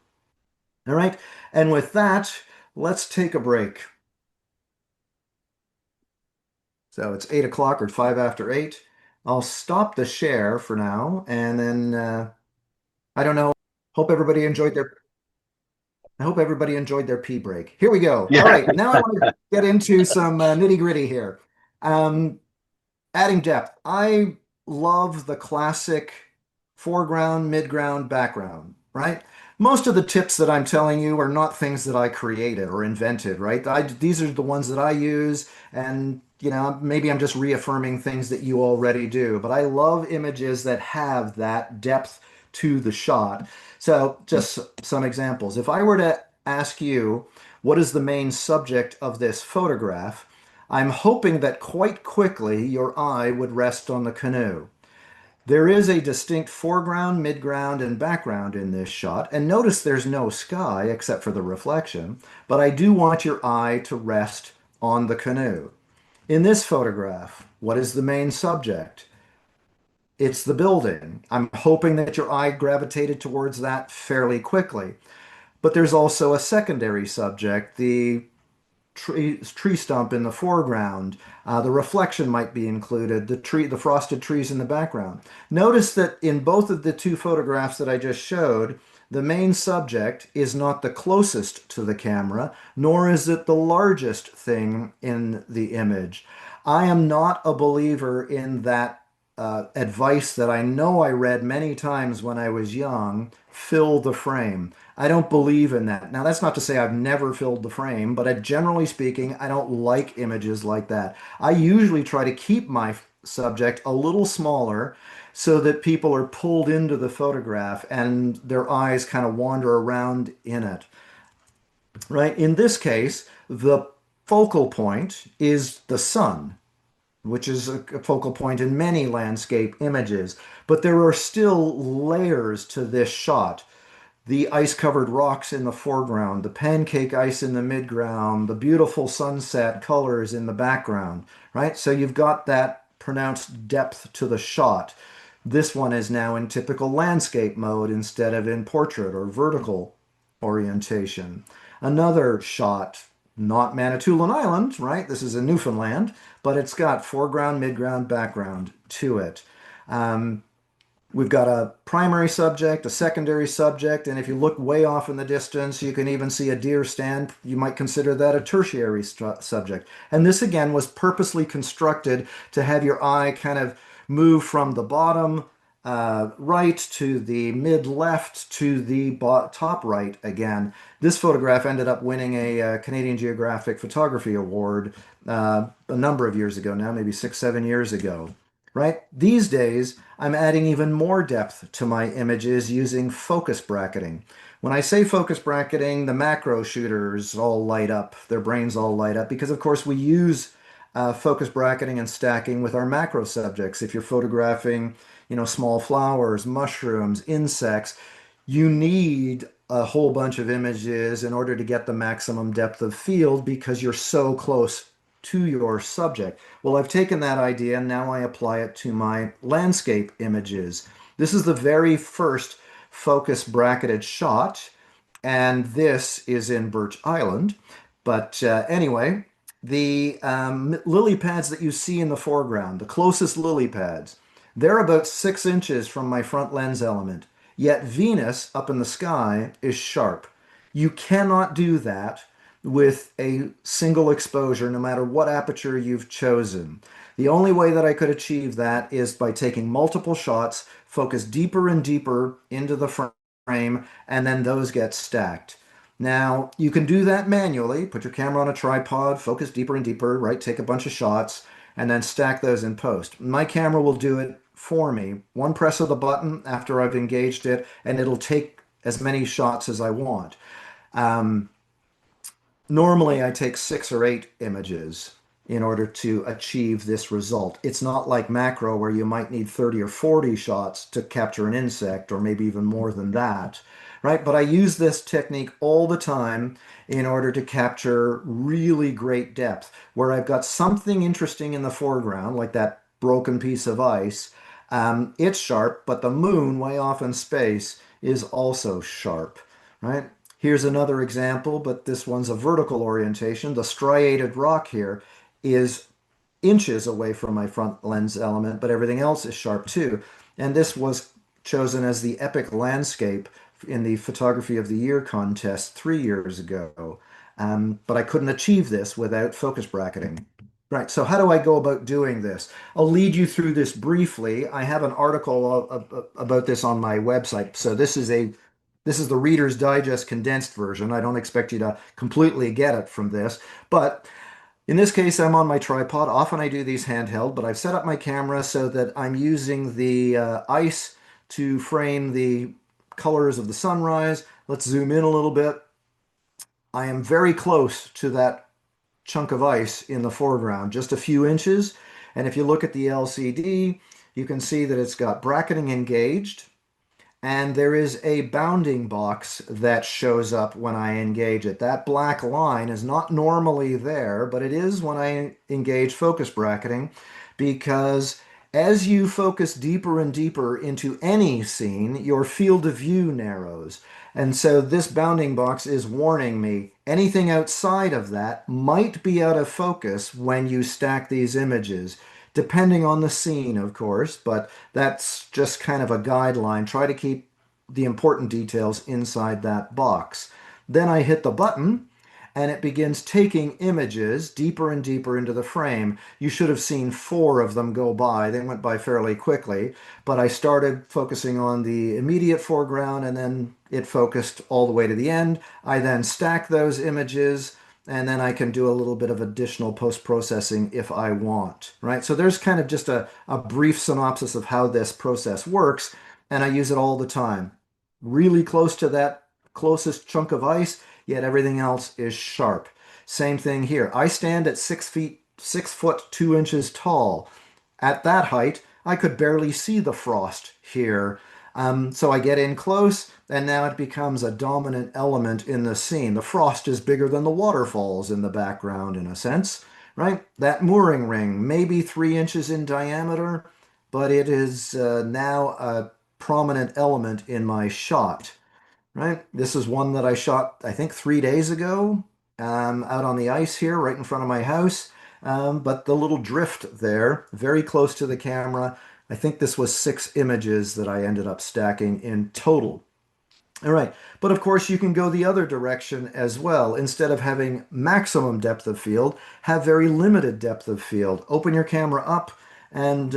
All right, and with that, let's take a break. So it's 8 o'clock or 5 after 8. I'll stop the share for now, and then I don't know. Hope everybody enjoyed their. I hope everybody enjoyed their pee break. Here we go. All Yeah. right, now I want to get into some nitty-gritty here. Um, Adding depth. I love the classic foreground, midground, background, right? Most of the tips that I'm telling you are not things that I created or invented, right? These are the ones that I use, and maybe I'm just reaffirming things that you already do. But I love images that have that depth to the shot. So, just some examples. If I were to ask you, what is the main subject of this photograph? I'm hoping that quite quickly your eye would rest on the canoe. There is a distinct foreground, midground, and background in this shot, and notice there's no sky except for the reflection, but I do want your eye to rest on the canoe. In this photograph, what is the main subject? It's the building. I'm hoping that your eye gravitated towards that fairly quickly. But there's also a secondary subject, the tree stump in the foreground. The reflection might be included, the frosted trees in the background. Notice that in both of the two photographs that I just showed, the main subject is not the closest to the camera, nor is it the largest thing in the image. I am not a believer in that advice that I know I read many times when I was young, fill the frame. I don't believe in that. Now, that's not to say I've never filled the frame, but generally speaking, I don't like images like that. I usually try to keep my subject a little smaller so that people are pulled into the photograph and their eyes kind of wander around in it, right? In this case, the focal point is the sun, which is a focal point in many landscape images, but there are still layers to this shot. The ice-covered rocks in the foreground, the pancake ice in the midground, the beautiful sunset colors in the background, right? So you've got that pronounced depth to the shot. This one is now in typical landscape mode instead of in portrait or vertical orientation. Another shot, not Manitoulin Island, right? This is in Newfoundland, but it's got foreground, midground, background to it. Um, We've got a primary subject, a secondary subject, and if you look way off in the distance, you can even see a deer stand. You might consider that a tertiary subject. And this again was purposely constructed to have your eye kind of move from the bottom right to the mid left to the top right again. This photograph ended up winning a, Canadian Geographic Photography Award a number of years ago now, maybe 6, 7 years ago. Right? These days, I'm adding even more depth to my images using focus bracketing. When I say focus bracketing, the macro shooters all light up, their brains all light up, because of course we use focus bracketing and stacking with our macro subjects. If you're photographing, small flowers, mushrooms, insects, you need a whole bunch of images in order to get the maximum depth of field because you're so close to your subject. Well, I've taken that idea and now I apply it to my landscape images. This is the very first focus bracketed shot, and this is in Birch Island. But anyway, the lily pads that you see in the foreground, the closest lily pads, they're about 6 inches from my front lens element. Yet Venus up in the sky is sharp. You cannot do that with a single exposure, no matter what aperture you've chosen. The only way that I could achieve that is by taking multiple shots, focus deeper and deeper into the frame, and then those get stacked. Now, you can do that manually. Put your camera on a tripod, focus deeper and deeper, right? Take a bunch of shots, and then stack those in post. My camera will do it for me. One press of the button after I've engaged it, and it'll take as many shots as I want. Um, Normally, I take 6 or 8 images in order to achieve this result. It's not like macro where you might need 30 or 40 shots to capture an insect, or maybe even more than that, right? But I use this technique all the time in order to capture really great depth, where I've got something interesting in the foreground, like that broken piece of ice. It's sharp, but the moon way off in space is also sharp, right? Here's another example, but this one's a vertical orientation. The striated rock here is inches away from my front lens element, but everything else is sharp too. And this was chosen as the epic landscape in the Photography of the Year contest 3 years ago. But I couldn't achieve this without focus bracketing. Right, so how do I go about doing this? I'll lead you through this briefly. I have an article about this on my website. So this is the Reader's Digest condensed version. I don't expect you to completely get it from this, but in this case, I'm on my tripod. Often I do these handheld, but I've set up my camera so that I'm using the ice to frame the colors of the sunrise. Let's zoom in a little bit. I am very close to that chunk of ice in the foreground, just a few inches. And if you look at the LCD, you can see that it's got bracketing engaged. And there is a bounding box that shows up when I engage it. That black line is not normally there, but it is when I engage focus bracketing, because as you focus deeper and deeper into any scene, your field of view narrows. And so this bounding box is warning me anything outside of that might be out of focus when you stack these images, depending on the scene, of course, but that's just kind of a guideline. Try to keep the important details inside that box. Then I hit the button and it begins taking images deeper and deeper into the frame. You should have seen 4 of them go by. They went by fairly quickly, but I started focusing on the immediate foreground and then it focused all the way to the end. I then stack those images and then I can do a little bit of additional post-processing if I want, right? So there's kind of just a brief synopsis of how this process works, and I use it all the time. Really close to that closest chunk of ice, yet everything else is sharp. Same thing here. I stand at 6 feet, 6 foot 2 inches tall. At that height, I could barely see the frost here. So I get in close, and now it becomes a dominant element in the scene. The frost is bigger than the waterfalls in the background, in a sense, right? That mooring ring, maybe 3 inches in diameter, but it is now a prominent element in my shot, right? This is one that I shot, I think, 3 days ago, out on the ice here, right in front of my house. But the little drift there, very close to the camera. I think this was 6 images that I ended up stacking in total. All right, but of course you can go the other direction as well. Instead of having maximum depth of field, have very limited depth of field. Open your camera up and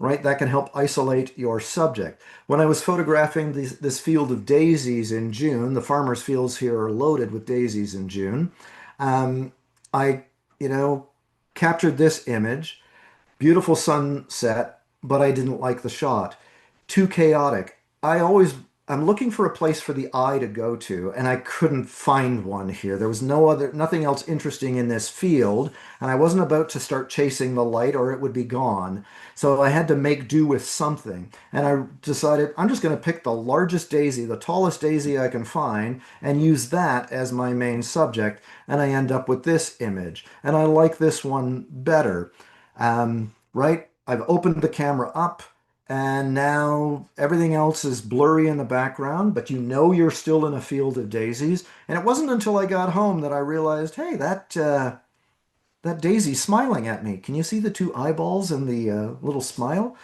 right? That can help isolate your subject. When I was photographing this field of daisies in June, the farmers' fields here are loaded with daisies in June. Um, I, you know, captured this image. Beautiful sunset, but I didn't like the shot. Too chaotic. I'm looking for a place for the eye to go to, and I couldn't find one here. There was nothing else interesting in this field, and I wasn't about to start chasing the light or it would be gone. So I had to make do with something. And I decided I'm just going to pick the largest daisy, the tallest daisy I can find, and use that as my main subject. And I end up with this image. And I like this one better. Right? I've opened the camera up and now everything else is blurry in the background, but you know you're still in a field of daisies. And it wasn't until I got home that I realized, hey, that daisy's smiling at me. Can you see the two eyeballs and the little smile?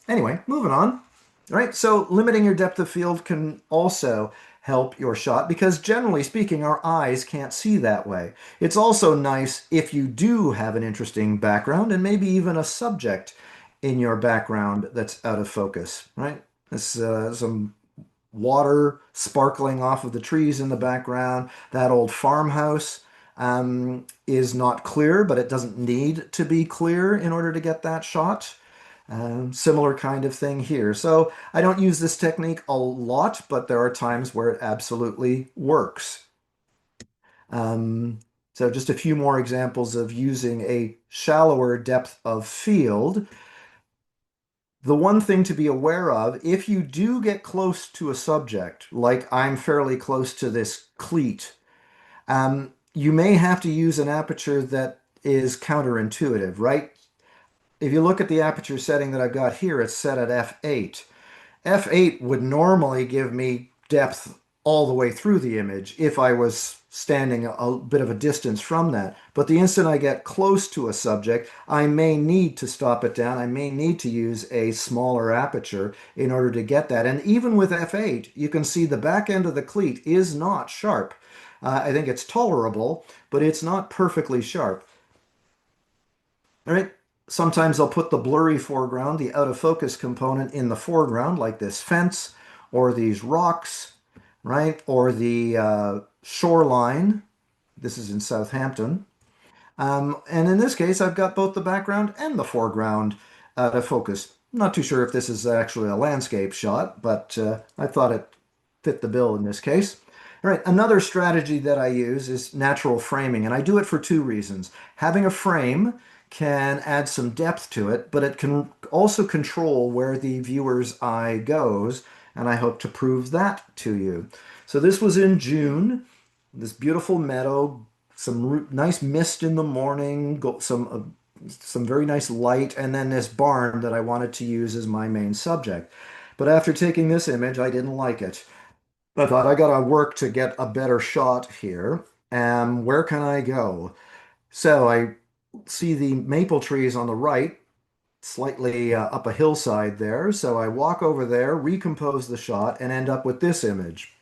Anyway, moving on. All right, so limiting your depth of field can also help your shot because generally speaking, our eyes can't see that way. It's also nice if you do have an interesting background and maybe even a subject in your background that's out of focus, right? This some water sparkling off of the trees in the background. That old farmhouse is not clear, but it doesn't need to be clear in order to get that shot. Similar kind of thing here. So I don't use this technique a lot, but there are times where it absolutely works. Um, so just a few more examples of using a shallower depth of field. The one thing to be aware of, if you do get close to a subject, like I'm fairly close to this cleat, you may have to use an aperture that is counterintuitive, right? If you look at the aperture setting that I've got here, it's set at f8. F8 would normally give me depth all the way through the image if I was standing a bit of a distance from that. But the instant I get close to a subject, I may need to stop it down. I may need to use a smaller aperture in order to get that. And even with f8, you can see the back end of the cleat is not sharp. I think it's tolerable, but it's not perfectly sharp. All right. Sometimes I'll put the blurry foreground, the out of focus component in the foreground, like this fence or these rocks, right? Or the shoreline. This is in Southampton. And in this case, I've got both the background and the foreground out of focus. I'm not too sure if this is actually a landscape shot, but I thought it fit the bill in this case. All right, another strategy that I use is natural framing, and I do it for two reasons. Having a frame can add some depth to it, but it can also control where the viewer's eye goes, and I hope to prove that to you. So this was in June, this beautiful meadow, some nice mist in the morning, some very nice light, and then this barn that I wanted to use as my main subject. But after taking this image, I didn't like it. I thought I gotta work to get a better shot here. Where can I go? So I see the maple trees on the right, slightly up a hillside there. So I walk over there, recompose the shot, and end up with this image.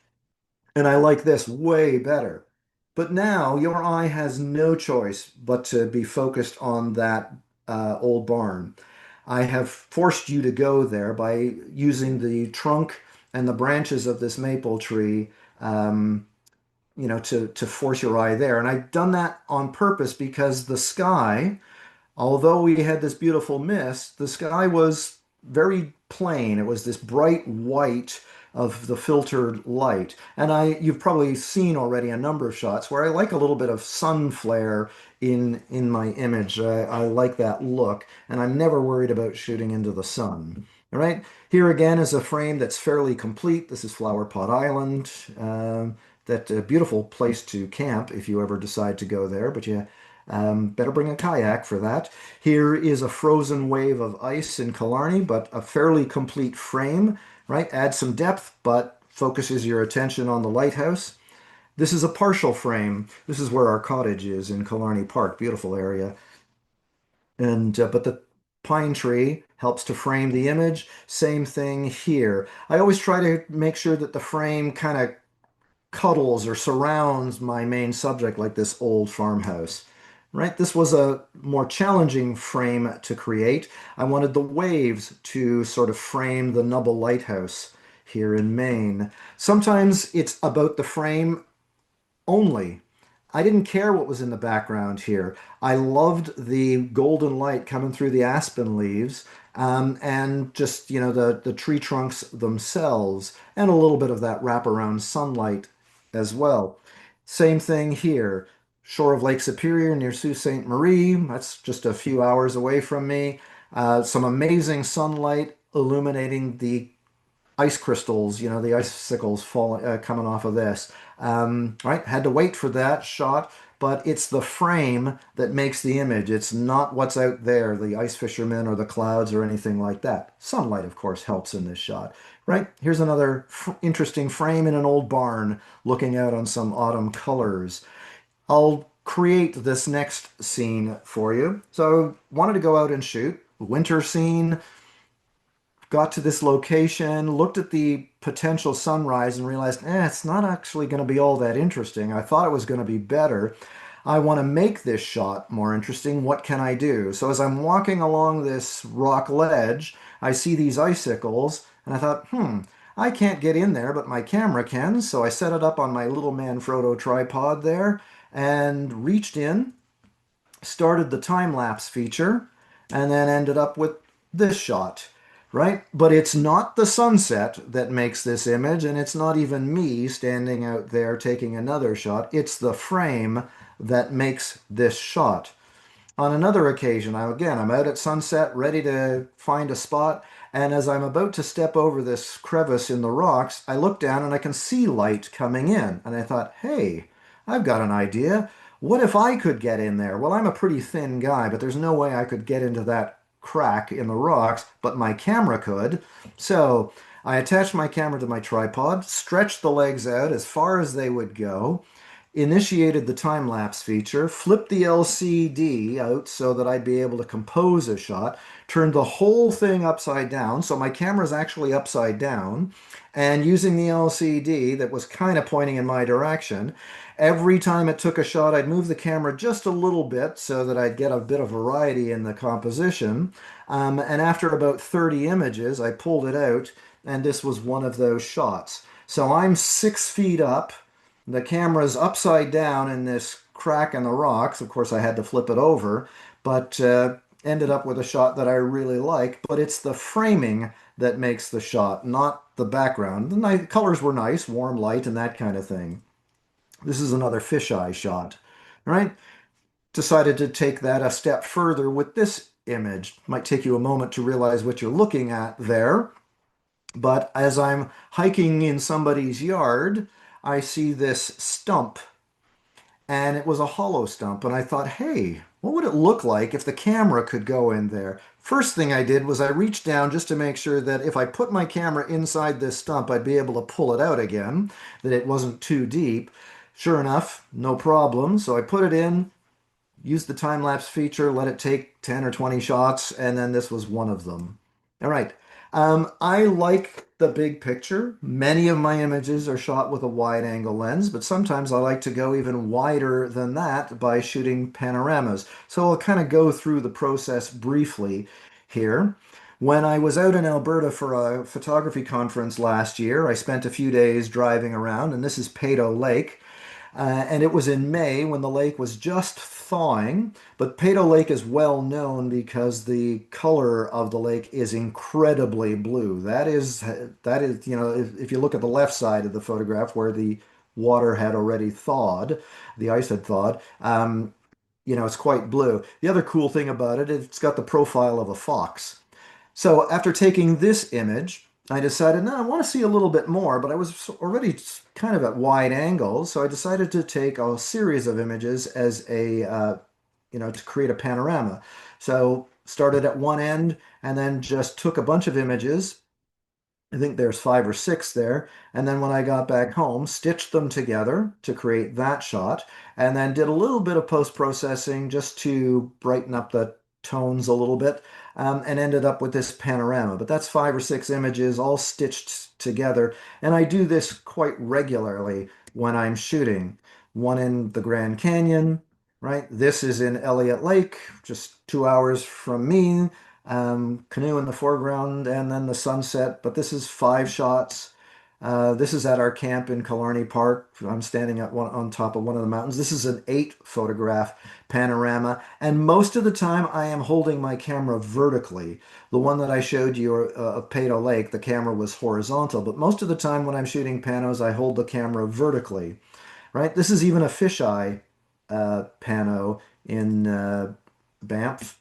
And I like this way better. But now your eye has no choice but to be focused on that old barn. I have forced you to go there by using the trunk and the branches of this maple tree, to force your eye there. And I've done that on purpose because the sky, although we had this beautiful mist, the sky was very plain. It was this bright white of the filtered light. And you've probably seen already a number of shots where I like a little bit of sun flare in my image. I like that look, and I'm never worried about shooting into the sun. All right, here again is a frame that's fairly complete. This is Flower Pot Island. That a beautiful place to camp if you ever decide to go there, but you better bring a kayak for that. Here is a frozen wave of ice in Killarney, but a fairly complete frame, right? Add some depth, but focuses your attention on the lighthouse. This is a partial frame. This is where our cottage is in Killarney Park, beautiful area. And but the pine tree helps to frame the image. Same thing here. I always try to make sure that the frame kind of cuddles or surrounds my main subject like this old farmhouse. right? This was a more challenging frame to create. I wanted the waves to sort of frame the Nubble Lighthouse here in Maine. Sometimes it's about the frame only. I didn't care what was in the background here. I loved the golden light coming through the aspen leaves, and just, the tree trunks themselves, and a little bit of that wraparound sunlight as well. Same thing here. Shore of Lake Superior near Sault Ste. Marie. That's just a few hours away from me. Some amazing sunlight illuminating the ice crystals, the icicles falling, coming off of this. Right, had to wait for that shot, but it's the frame that makes the image. It's not what's out there, the ice fishermen or the clouds or anything like that. Sunlight, of course, helps in this shot. Right, here's another interesting frame in an old barn looking out on some autumn colors. I'll create this next scene for you. So, wanted to go out and shoot. Winter scene, got to this location, looked at the potential sunrise, and realized, it's not actually going to be all that interesting. I thought it was going to be better. I want to make this shot more interesting. What can I do? So as I'm walking along this rock ledge, I see these icicles, and I thought, I can't get in there, but my camera can. So I set it up on my little Manfrotto tripod there and reached in, started the time lapse feature, and then ended up with this shot, right? But it's not the sunset that makes this image, and it's not even me standing out there taking another shot. It's the frame that makes this shot. On another occasion, I'm out at sunset, ready to find a spot, and as I'm about to step over this crevice in the rocks, I look down and I can see light coming in. And I thought, hey, I've got an idea. What if I could get in there? Well, I'm a pretty thin guy, but there's no way I could get into that crack in the rocks, but my camera could. So I attached my camera to my tripod, stretched the legs out as far as they would go, initiated the time lapse feature, flipped the LCD out so that I'd be able to compose a shot, turned the whole thing upside down. So my camera's actually upside down, and using the LCD that was kind of pointing in my direction. Every time it took a shot, I'd move the camera just a little bit so that I'd get a bit of variety in the composition. And after about 30 images, I pulled it out, and this was one of those shots. So I'm 6 feet up. The camera's upside down in this crack in the rocks. Of course, I had to flip it over, but ended up with a shot that I really like. But it's the framing that makes the shot, not the background. The colors were nice, warm light, and that kind of thing. This is another fisheye shot, right? Decided to take that a step further with this image. Might take you a moment to realize what you're looking at there. But as I'm hiking in somebody's yard, I see this stump, and it was a hollow stump. And I thought, hey, what would it look like if the camera could go in there? First thing I did was I reached down just to make sure that if I put my camera inside this stump, I'd be able to pull it out again, that it wasn't too deep. Sure enough, no problem. So I put it in, use the time lapse feature, let it take 10 or 20 shots, and then this was one of them. All right. I like the big picture. Many of my images are shot with a wide angle lens, but sometimes I like to go even wider than that by shooting panoramas. So I'll kind of go through the process briefly here. When I was out in Alberta for a photography conference last year, I spent a few days driving around, and this is Peyto Lake. And it was in May when the lake was just thawing. But Peyto Lake is well known because the color of the lake is incredibly blue. That is, if you look at the left side of the photograph where the water had already thawed, the ice had thawed, it's quite blue. The other cool thing about it, it's got the profile of a fox. So after taking this image, I decided, no, I want to see a little bit more, but I was already kind of at wide angles, so I decided to take a series of images as to create a panorama. So started at one end and then just took a bunch of images. I think there's 5 or 6 there. And then when I got back home, stitched them together to create that shot, and then did a little bit of post-processing just to brighten up the tones a little bit, and ended up with this panorama. But that's 5 or 6 images all stitched together. And I do this quite regularly when I'm shooting. One in the Grand Canyon, right? This is in Elliott Lake, just 2 hours from me. Canoe in the foreground and then the sunset. But this is 5 shots. This is at our camp in Killarney Park. I'm standing at one on top of one of the mountains. This is an 8 photograph panorama, and most of the time I am holding my camera vertically. The one that I showed you of Pado Lake, the camera was horizontal, but most of the time when I'm shooting panos, I hold the camera vertically, right? This is even a fisheye pano in Banff,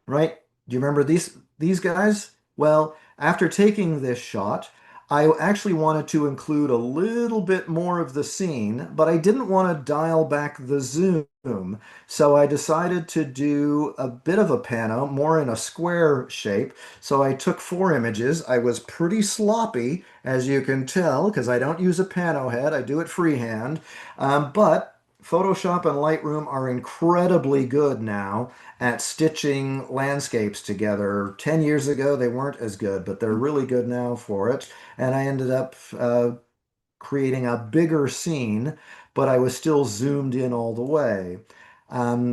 right? Do you remember these guys? Well, after taking this shot, I actually wanted to include a little bit more of the scene, but I didn't want to dial back the zoom. So I decided to do a bit of a pano, more in a square shape. So I took 4 images. I was pretty sloppy, as you can tell, because I don't use a pano head. I do it freehand. But Photoshop and Lightroom are incredibly good now at stitching landscapes together. 10 years ago, they weren't as good, but they're really good now for it. And I ended up creating a bigger scene, but I was still zoomed in all the way.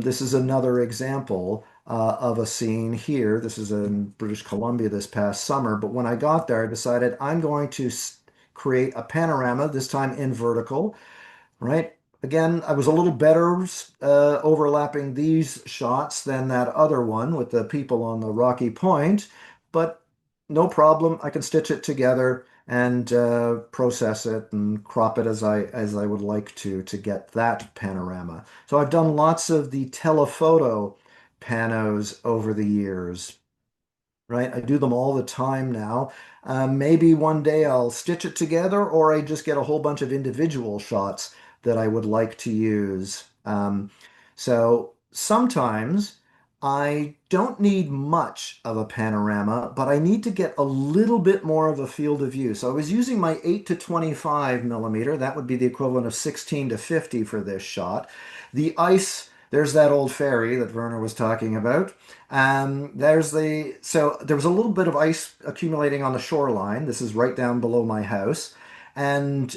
This is another example of a scene here. This is in British Columbia this past summer, but when I got there, I decided I'm going to create a panorama, this time in vertical, right? Again, I was a little better overlapping these shots than that other one with the people on the rocky point, but no problem. I can stitch it together and process it and crop it as I would like to get that panorama. So I've done lots of the telephoto panos over the years, right? I do them all the time now. Maybe one day I'll stitch it together, or I just get a whole bunch of individual shots that I would like to use. So sometimes I don't need much of a panorama, but I need to get a little bit more of a field of view. So I was using my 8 to 25 millimeter. That would be the equivalent of 16 to 50 for this shot. The ice, there's that old ferry that Werner was talking about. So there was a little bit of ice accumulating on the shoreline. This is right down below my house. And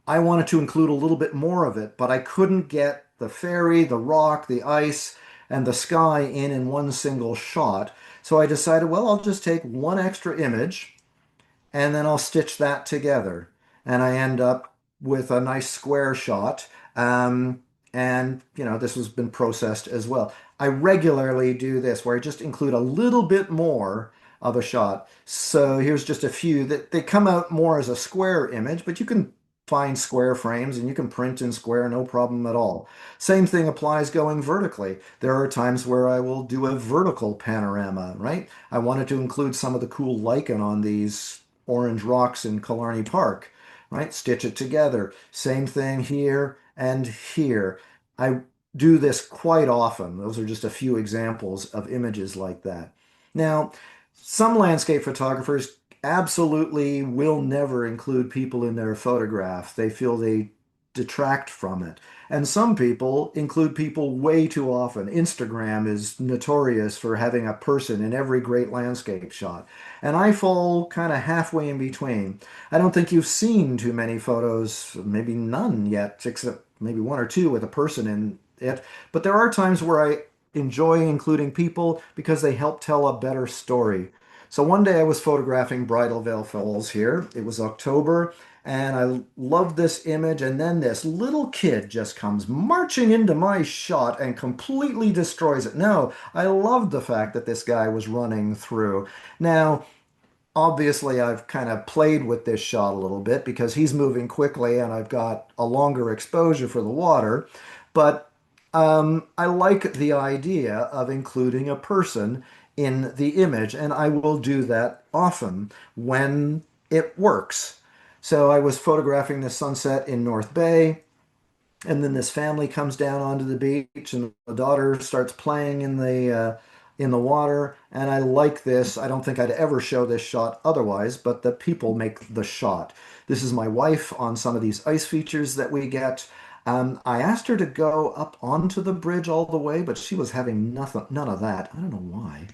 I wanted to include a little bit more of it, but I couldn't get the ferry, the rock, the ice, and the sky in one single shot. So I decided, well, I'll just take one extra image and then I'll stitch that together. And I end up with a nice square shot. And, this has been processed as well. I regularly do this where I just include a little bit more of a shot. So here's just a few that they come out more as a square image, but you can find square frames and you can print in square, no problem at all. Same thing applies going vertically. There are times where I will do a vertical panorama, right? I wanted to include some of the cool lichen on these orange rocks in Killarney Park, right? Stitch it together. Same thing here and here. I do this quite often. Those are just a few examples of images like that. Now, some landscape photographers absolutely will never include people in their photograph. They feel they detract from it. And some people include people way too often. Instagram is notorious for having a person in every great landscape shot. And I fall kind of halfway in between. I don't think you've seen too many photos, maybe none yet, except maybe one or two with a person in it. But there are times where I enjoy including people because they help tell a better story. So one day I was photographing Bridal Veil Falls here. It was October, and I loved this image. And then this little kid just comes marching into my shot and completely destroys it. No, I loved the fact that this guy was running through. Now, obviously, I've kind of played with this shot a little bit because he's moving quickly and I've got a longer exposure for the water. But I like the idea of including a person in the image, and I will do that often when it works. So I was photographing the sunset in North Bay, and then this family comes down onto the beach, and the daughter starts playing in the water. And I like this. I don't think I'd ever show this shot otherwise, but the people make the shot. This is my wife on some of these ice features that we get. I asked her to go up onto the bridge all the way, but she was having nothing, none of that. I don't know why.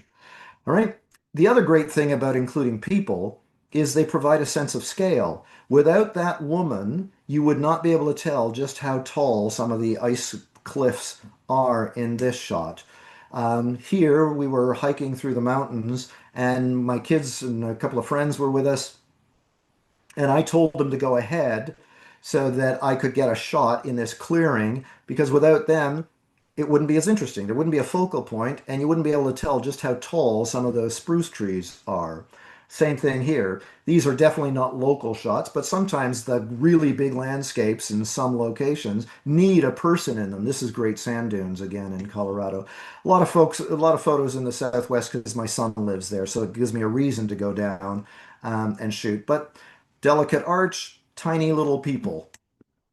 All right. The other great thing about including people is they provide a sense of scale. Without that woman, you would not be able to tell just how tall some of the ice cliffs are in this shot. Here we were hiking through the mountains, and my kids and a couple of friends were with us, and I told them to go ahead so that I could get a shot in this clearing because without them, it wouldn't be as interesting. There wouldn't be a focal point, and you wouldn't be able to tell just how tall some of those spruce trees are. Same thing here. These are definitely not local shots, but sometimes the really big landscapes in some locations need a person in them. This is Great Sand Dunes again in Colorado. A lot of photos in the Southwest because my son lives there, so it gives me a reason to go down and shoot. But delicate arch, tiny little people.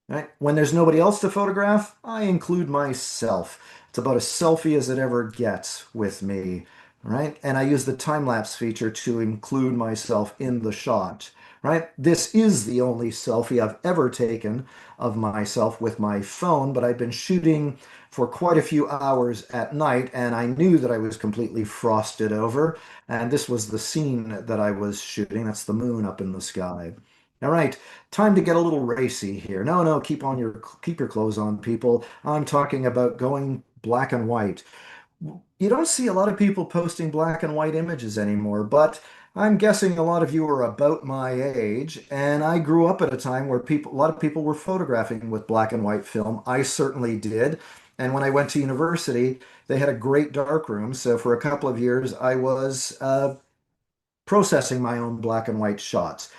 Right? When there's nobody else to photograph, I include myself. It's about as selfie as it ever gets with me, right? And I use the time lapse feature to include myself in the shot, right? This is the only selfie I've ever taken of myself with my phone, but I've been shooting for quite a few hours at night, and I knew that I was completely frosted over. And this was the scene that I was shooting. That's the moon up in the sky. All right, time to get a little racy here. No, no, keep your clothes on, people. I'm talking about going black and white. You don't see a lot of people posting black and white images anymore, but I'm guessing a lot of you are about my age, and I grew up at a time where a lot of people were photographing with black and white film. I certainly did. And when I went to university, they had a great darkroom. So for a couple of years, I was processing my own black and white shots.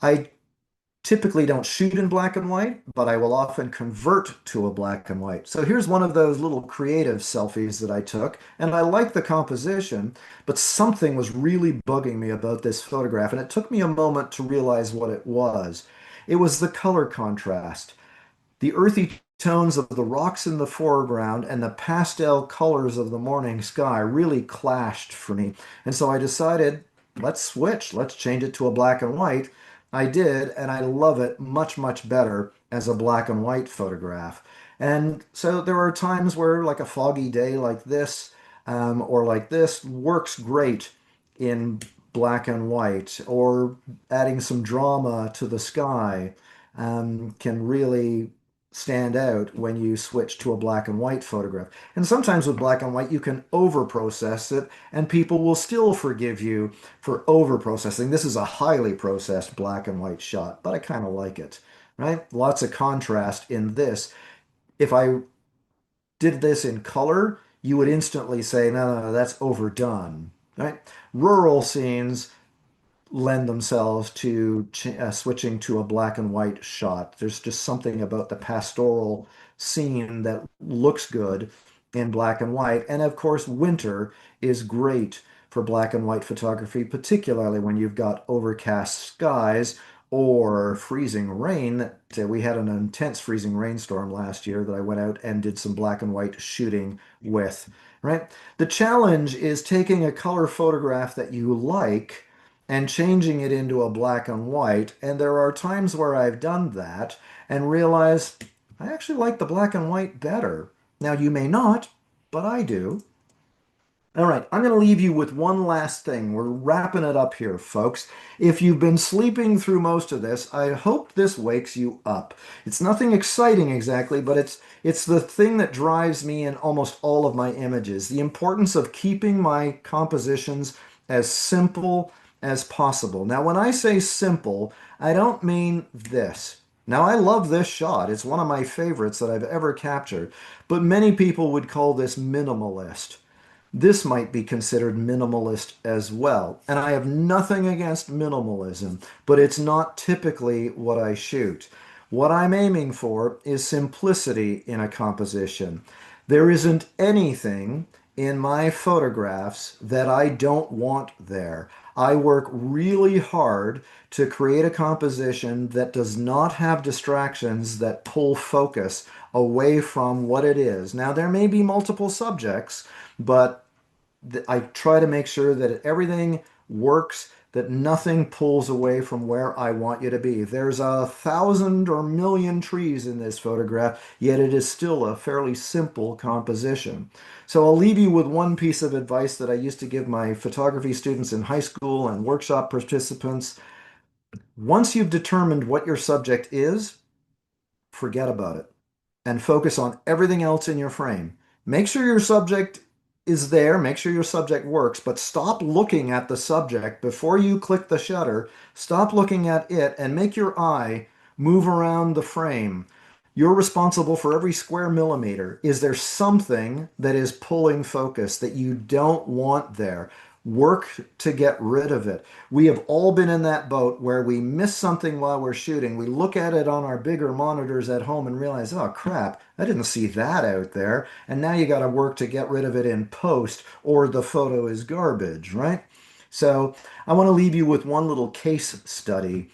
I typically don't shoot in black and white, but I will often convert to a black and white. So here's one of those little creative selfies that I took, and I like the composition, but something was really bugging me about this photograph, and it took me a moment to realize what it was. It was the color contrast. The earthy tones of the rocks in the foreground and the pastel colors of the morning sky really clashed for me. And so I decided, let's switch, let's change it to a black and white. I did, and I love it much, much better as a black and white photograph. And so there are times where, like a foggy day like this, or like this, works great in black and white, or adding some drama to the sky can really stand out when you switch to a black and white photograph. And sometimes with black and white, you can over process it, and people will still forgive you for over processing. This is a highly processed black and white shot, but I kind of like it, right? Lots of contrast in this. If I did this in color, you would instantly say, no, no, no, that's overdone, right? Rural scenes lend themselves to switching to a black and white shot. There's just something about the pastoral scene that looks good in black and white. And of course, winter is great for black and white photography, particularly when you've got overcast skies or freezing rain. We had an intense freezing rainstorm last year that I went out and did some black and white shooting with, right? The challenge is taking a color photograph that you like and changing it into a black and white. And there are times where I've done that and realized I actually like the black and white better. Now, you may not, but I do. All right, I'm going to leave you with one last thing. We're wrapping it up here, folks. If you've been sleeping through most of this, I hope this wakes you up. It's nothing exciting exactly, but it's the thing that drives me in almost all of my images. The importance of keeping my compositions as simple as possible. Now, when I say simple, I don't mean this. Now, I love this shot. It's one of my favorites that I've ever captured, but many people would call this minimalist. This might be considered minimalist as well. And I have nothing against minimalism, but it's not typically what I shoot. What I'm aiming for is simplicity in a composition. There isn't anything in my photographs that I don't want there. I work really hard to create a composition that does not have distractions that pull focus away from what it is. Now, there may be multiple subjects, but I try to make sure that everything works, that nothing pulls away from where I want you to be. There's 1,000 or million trees in this photograph, yet it is still a fairly simple composition. So I'll leave you with one piece of advice that I used to give my photography students in high school and workshop participants. Once you've determined what your subject is, forget about it and focus on everything else in your frame. Make sure your subject is there, make sure your subject works, but stop looking at the subject before you click the shutter. Stop looking at it and make your eye move around the frame. You're responsible for every square millimeter. Is there something that is pulling focus that you don't want there? Work to get rid of it. We have all been in that boat where we miss something while we're shooting. We look at it on our bigger monitors at home and realize, oh crap, I didn't see that out there. And now you got to work to get rid of it in post, or the photo is garbage, right? So I want to leave you with one little case study.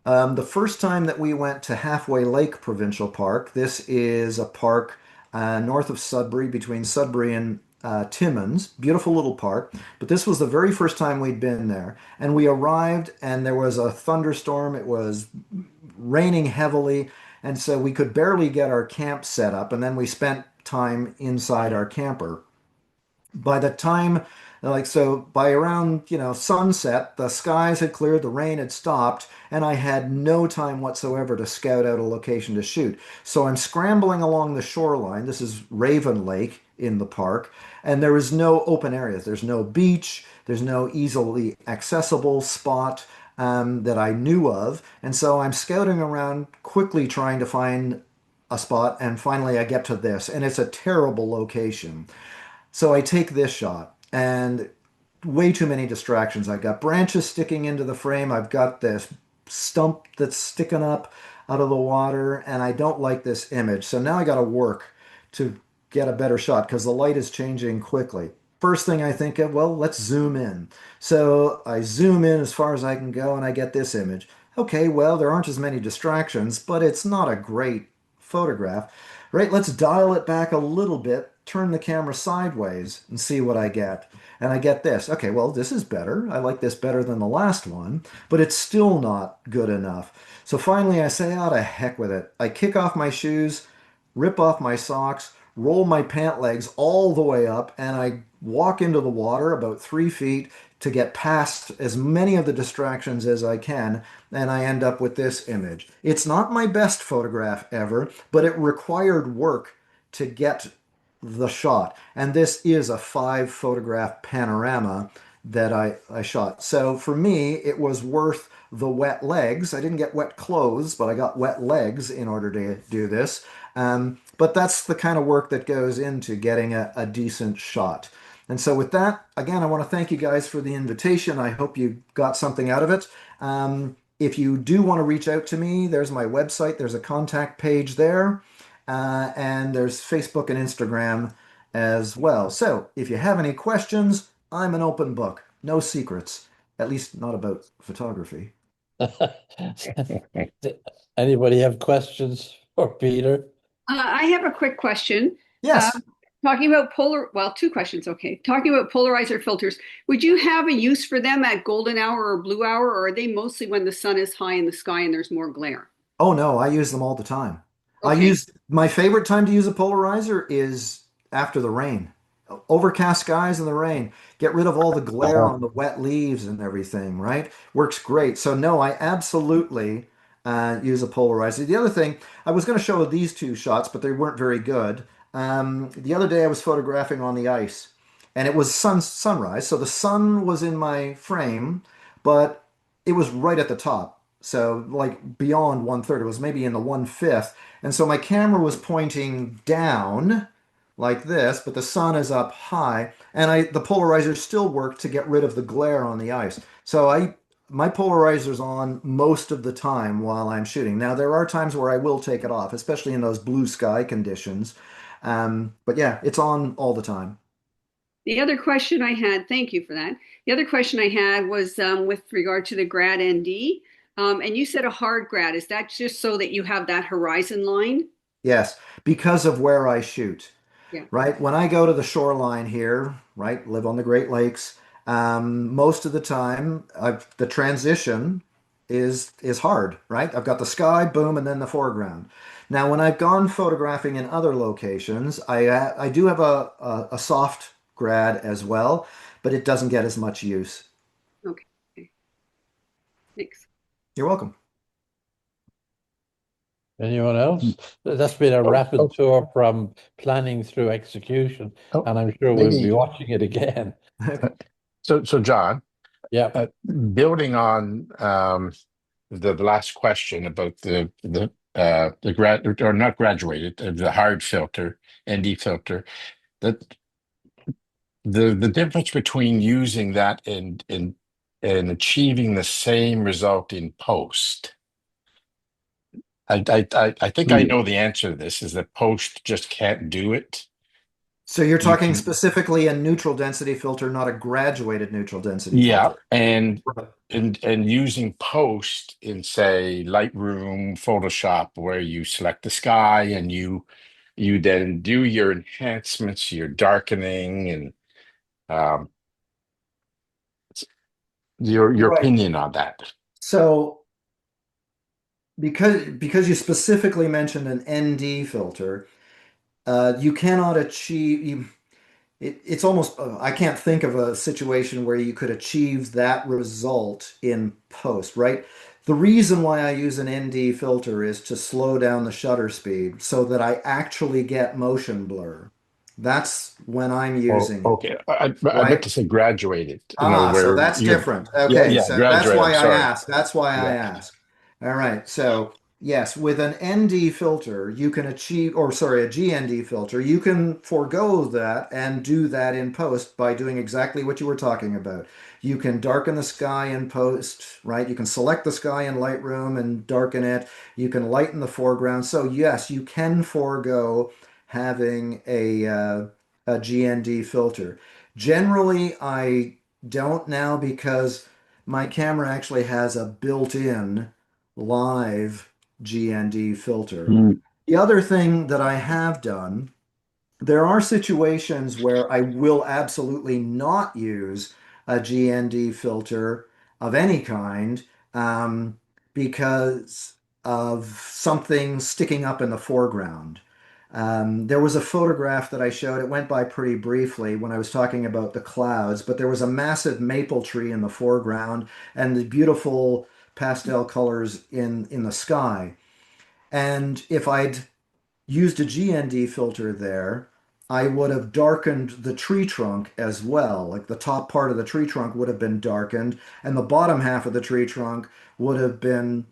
The first time that we went to Halfway Lake Provincial Park, this is a park north of Sudbury, between Sudbury and Timmins, beautiful little park. But this was the very first time we'd been there. And we arrived, and there was a thunderstorm. It was raining heavily. And so we could barely get our camp set up. And then we spent time inside our camper. By the time, like, so by around, sunset, the skies had cleared, the rain had stopped, and I had no time whatsoever to scout out a location to shoot. So I'm scrambling along the shoreline. This is Raven Lake in the park, and there is no open areas. There's no beach. There's no easily accessible spot that I knew of. And so I'm scouting around quickly trying to find a spot, and finally I get to this, and it's a terrible location. So I take this shot, and way too many distractions. I've got branches sticking into the frame. I've got this stump that's sticking up out of the water, and I don't like this image. So now I got to work to get a better shot because the light is changing quickly. First thing I think of, well, let's zoom in. So I zoom in as far as I can go, and I get this image. Okay, well, there aren't as many distractions, but it's not a great photograph, right? Let's dial it back a little bit, turn the camera sideways and see what I get. And I get this. Okay, well, this is better. I like this better than the last one, but it's still not good enough. So finally I say, oh, to heck with it. I kick off my shoes, rip off my socks, roll my pant legs all the way up, and I walk into the water about 3 feet to get past as many of the distractions as I can, and I end up with this image. It's not my best photograph ever, but it required work to get the shot. And this is a 5 photograph panorama that I shot. So for me, it was worth the wet legs. I didn't get wet clothes, but I got wet legs in order to do this. But that's the kind of work that goes into getting a decent shot. And so with that, again, I want to thank you guys for the invitation. I hope you got something out of it. If you do want to reach out to me, there's my website. There's a contact page there. And there's Facebook and Instagram as well. So if you have any questions, I'm an open book. No secrets, at least not about photography. Anybody have questions for Peter? I have a quick question. Uh, Yes. Talking about well, two questions. Okay. Talking about polarizer filters, would you have a use for them at golden hour or blue hour, or are they mostly when the sun is high in the sky and there's more glare? Oh no, I use them all the time. I Okay. use my favorite time to use a polarizer is after the rain. Overcast skies and the rain. Get rid of all the glare on the wet leaves and everything, right? Works great. So no, I absolutely use a polarizer. The other thing, I was going to show these two shots, but they weren't very good. The other day I was photographing on the ice, and it was sunrise, so the sun was in my frame, but it was right at the top. So like beyond 1/3, it was maybe in the 1/5. And so my camera was pointing down like this, but the sun is up high, and the polarizer still worked to get rid of the glare on the ice. So I my polarizer's on most of the time while I'm shooting. Now there are times where I will take it off, especially in those blue sky conditions. But yeah, it's on all the time. The other question I had, thank you for that. The other question I had was with regard to the grad ND. And you said a hard grad. Is that just so that you have that horizon line? Yes, because of where I shoot. Yeah. Right? When I go to the shoreline here, right, live on the Great Lakes, most of the time, the transition is hard, right? I've got the sky, boom, and then the foreground. Now, when I've gone photographing in other locations, I do have a soft grad as well, but it doesn't get as much use. Okay. Thanks. You're welcome. Anyone else? That's been a rapid oh, tour from planning through execution, oh, and I'm sure we'll be maybe. watching it again. So John, Yeah. uh, building on the last question about the grad or not graduated, the hard filter, ND filter, that the difference between using that and achieving the same result in post. I think I know the answer to this, is that post just can't do it. So you're You talking can, specifically a neutral density filter, not a graduated neutral density yeah, filter. and using post in, say, Lightroom, Photoshop, where you select the sky and you then do your enhancements, your darkening, and um, your Right. opinion on that. So because you specifically mentioned an ND filter, you cannot achieve it's almost I can't think of a situation where you could achieve that result in post, right? The reason why I use an ND filter is to slow down the shutter speed so that I actually get motion blur. That's when I'm Oh, using it, okay. I meant right? to say graduated, Ah, so where that's you're, different. yeah, Okay, yeah, so that's graduate. I'm why I sorry. ask. That's why I Yeah. ask. All right. So, yes, with an ND filter, you can achieve, or sorry, a GND filter, you can forego that and do that in post by doing exactly what you were talking about. You can darken the sky in post, right? You can select the sky in Lightroom and darken it. You can lighten the foreground. So, yes, you can forego having a GND filter. Generally, I don't now because my camera actually has a built-in live GND filter. Mm. The other thing that I have done, there are situations where I will absolutely not use a GND filter of any kind um, because of something sticking up in the foreground. There was a photograph that I showed. It went by pretty briefly when I was talking about the clouds, but there was a massive maple tree in the foreground and the beautiful pastel colors in the sky. And if I'd used a GND filter there, I would have darkened the tree trunk as well. Like the top part of the tree trunk would have been darkened, and the bottom half of the tree trunk would have been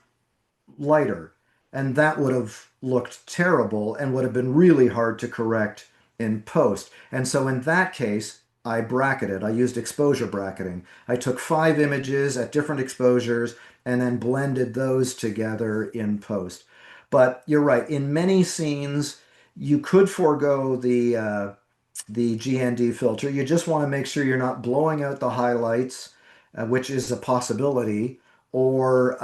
lighter. And that would have looked terrible and would have been really hard to correct in post. And so in that case, I bracketed. I used exposure bracketing. I took 5 images at different exposures and then blended those together in post. But you're right. In many scenes, you could forego the GND filter. You just want to make sure you're not blowing out the highlights, which is a possibility, or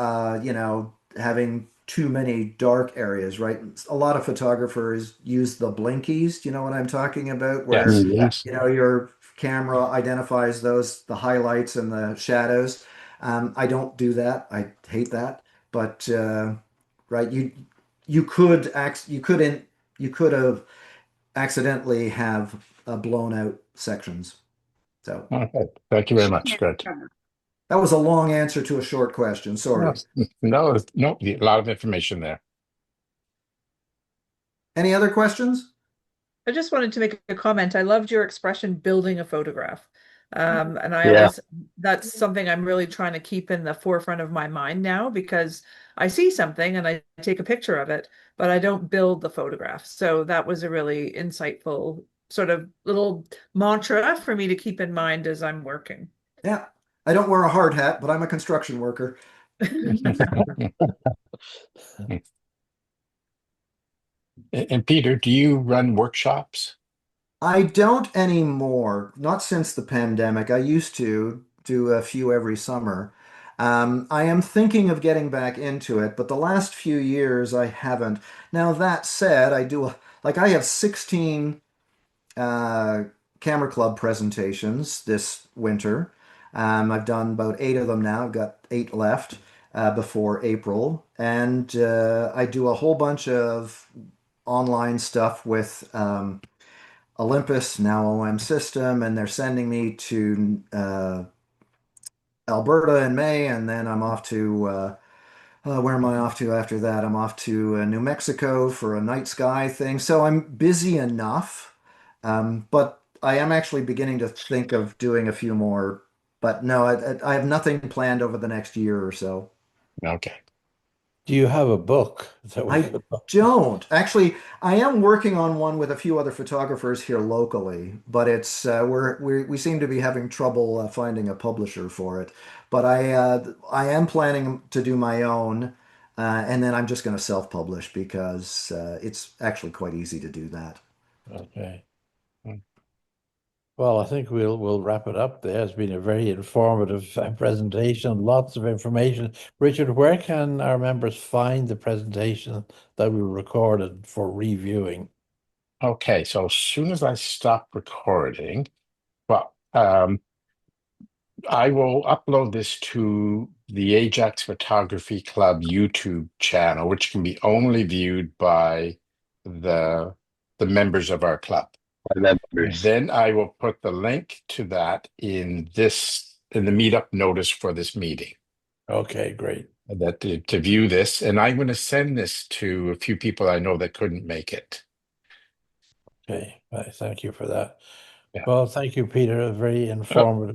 having too many dark areas, right? A lot of photographers use the blinkies. Do you know what I'm talking about? Where, Yes, yes. your camera identifies the highlights and the shadows. I don't do that. I hate that. But right, you could have accidentally have blown out sections. So Okay. Thank you very much. Good. that was a long answer to a short question. No, Sorry. no, no, a lot of information there. Any other questions? I just wanted to make a comment. I loved your expression building a photograph. And Yeah. that's something I'm really trying to keep in the forefront of my mind now because I see something and I take a picture of it, but I don't build the photograph. So that was a really insightful sort of little mantra for me to keep in mind as I'm working. Yeah. I don't wear a hard hat, but I'm a construction worker. And Peter, do you run workshops? I don't anymore, not since the pandemic. I used to do a few every summer. I am thinking of getting back into it, but the last few years I haven't. Now, that said, I have 16 uh, Camera Club presentations this winter. I've done about 8 of them now. I've got 8 left before April. And I do a whole bunch of online stuff with Olympus, now OM System, and they're sending me to Alberta in May, and then I'm off to Where am I off to after that? I'm off to New Mexico for a night sky thing. So I'm busy enough. But I am actually beginning to think of doing a few more. But no, I have nothing planned over the next year or so. Okay. Do you have a book that we I could? don't. Actually, I am working on one with a few other photographers here locally, but it's we seem to be having trouble finding a publisher for it. But I am planning to do my own, and then I'm just going to self-publish because it's actually quite easy to do that. Okay. Well, I think we'll wrap it up there. It's been a very informative presentation, lots of information. Richard, where can our members find the presentation that we recorded for reviewing? Okay, so as soon as I stop recording, well, I will upload this to the Ajax Photography Club YouTube channel, which can be only viewed by the the members of our club. Members. Then I will put the link to that in the meetup notice for this meeting. Okay, great. That to view this, and I'm going to send this to a few people I know that couldn't make it. Okay, thank you for that. Yeah. Well, thank you, Peter. A very informative.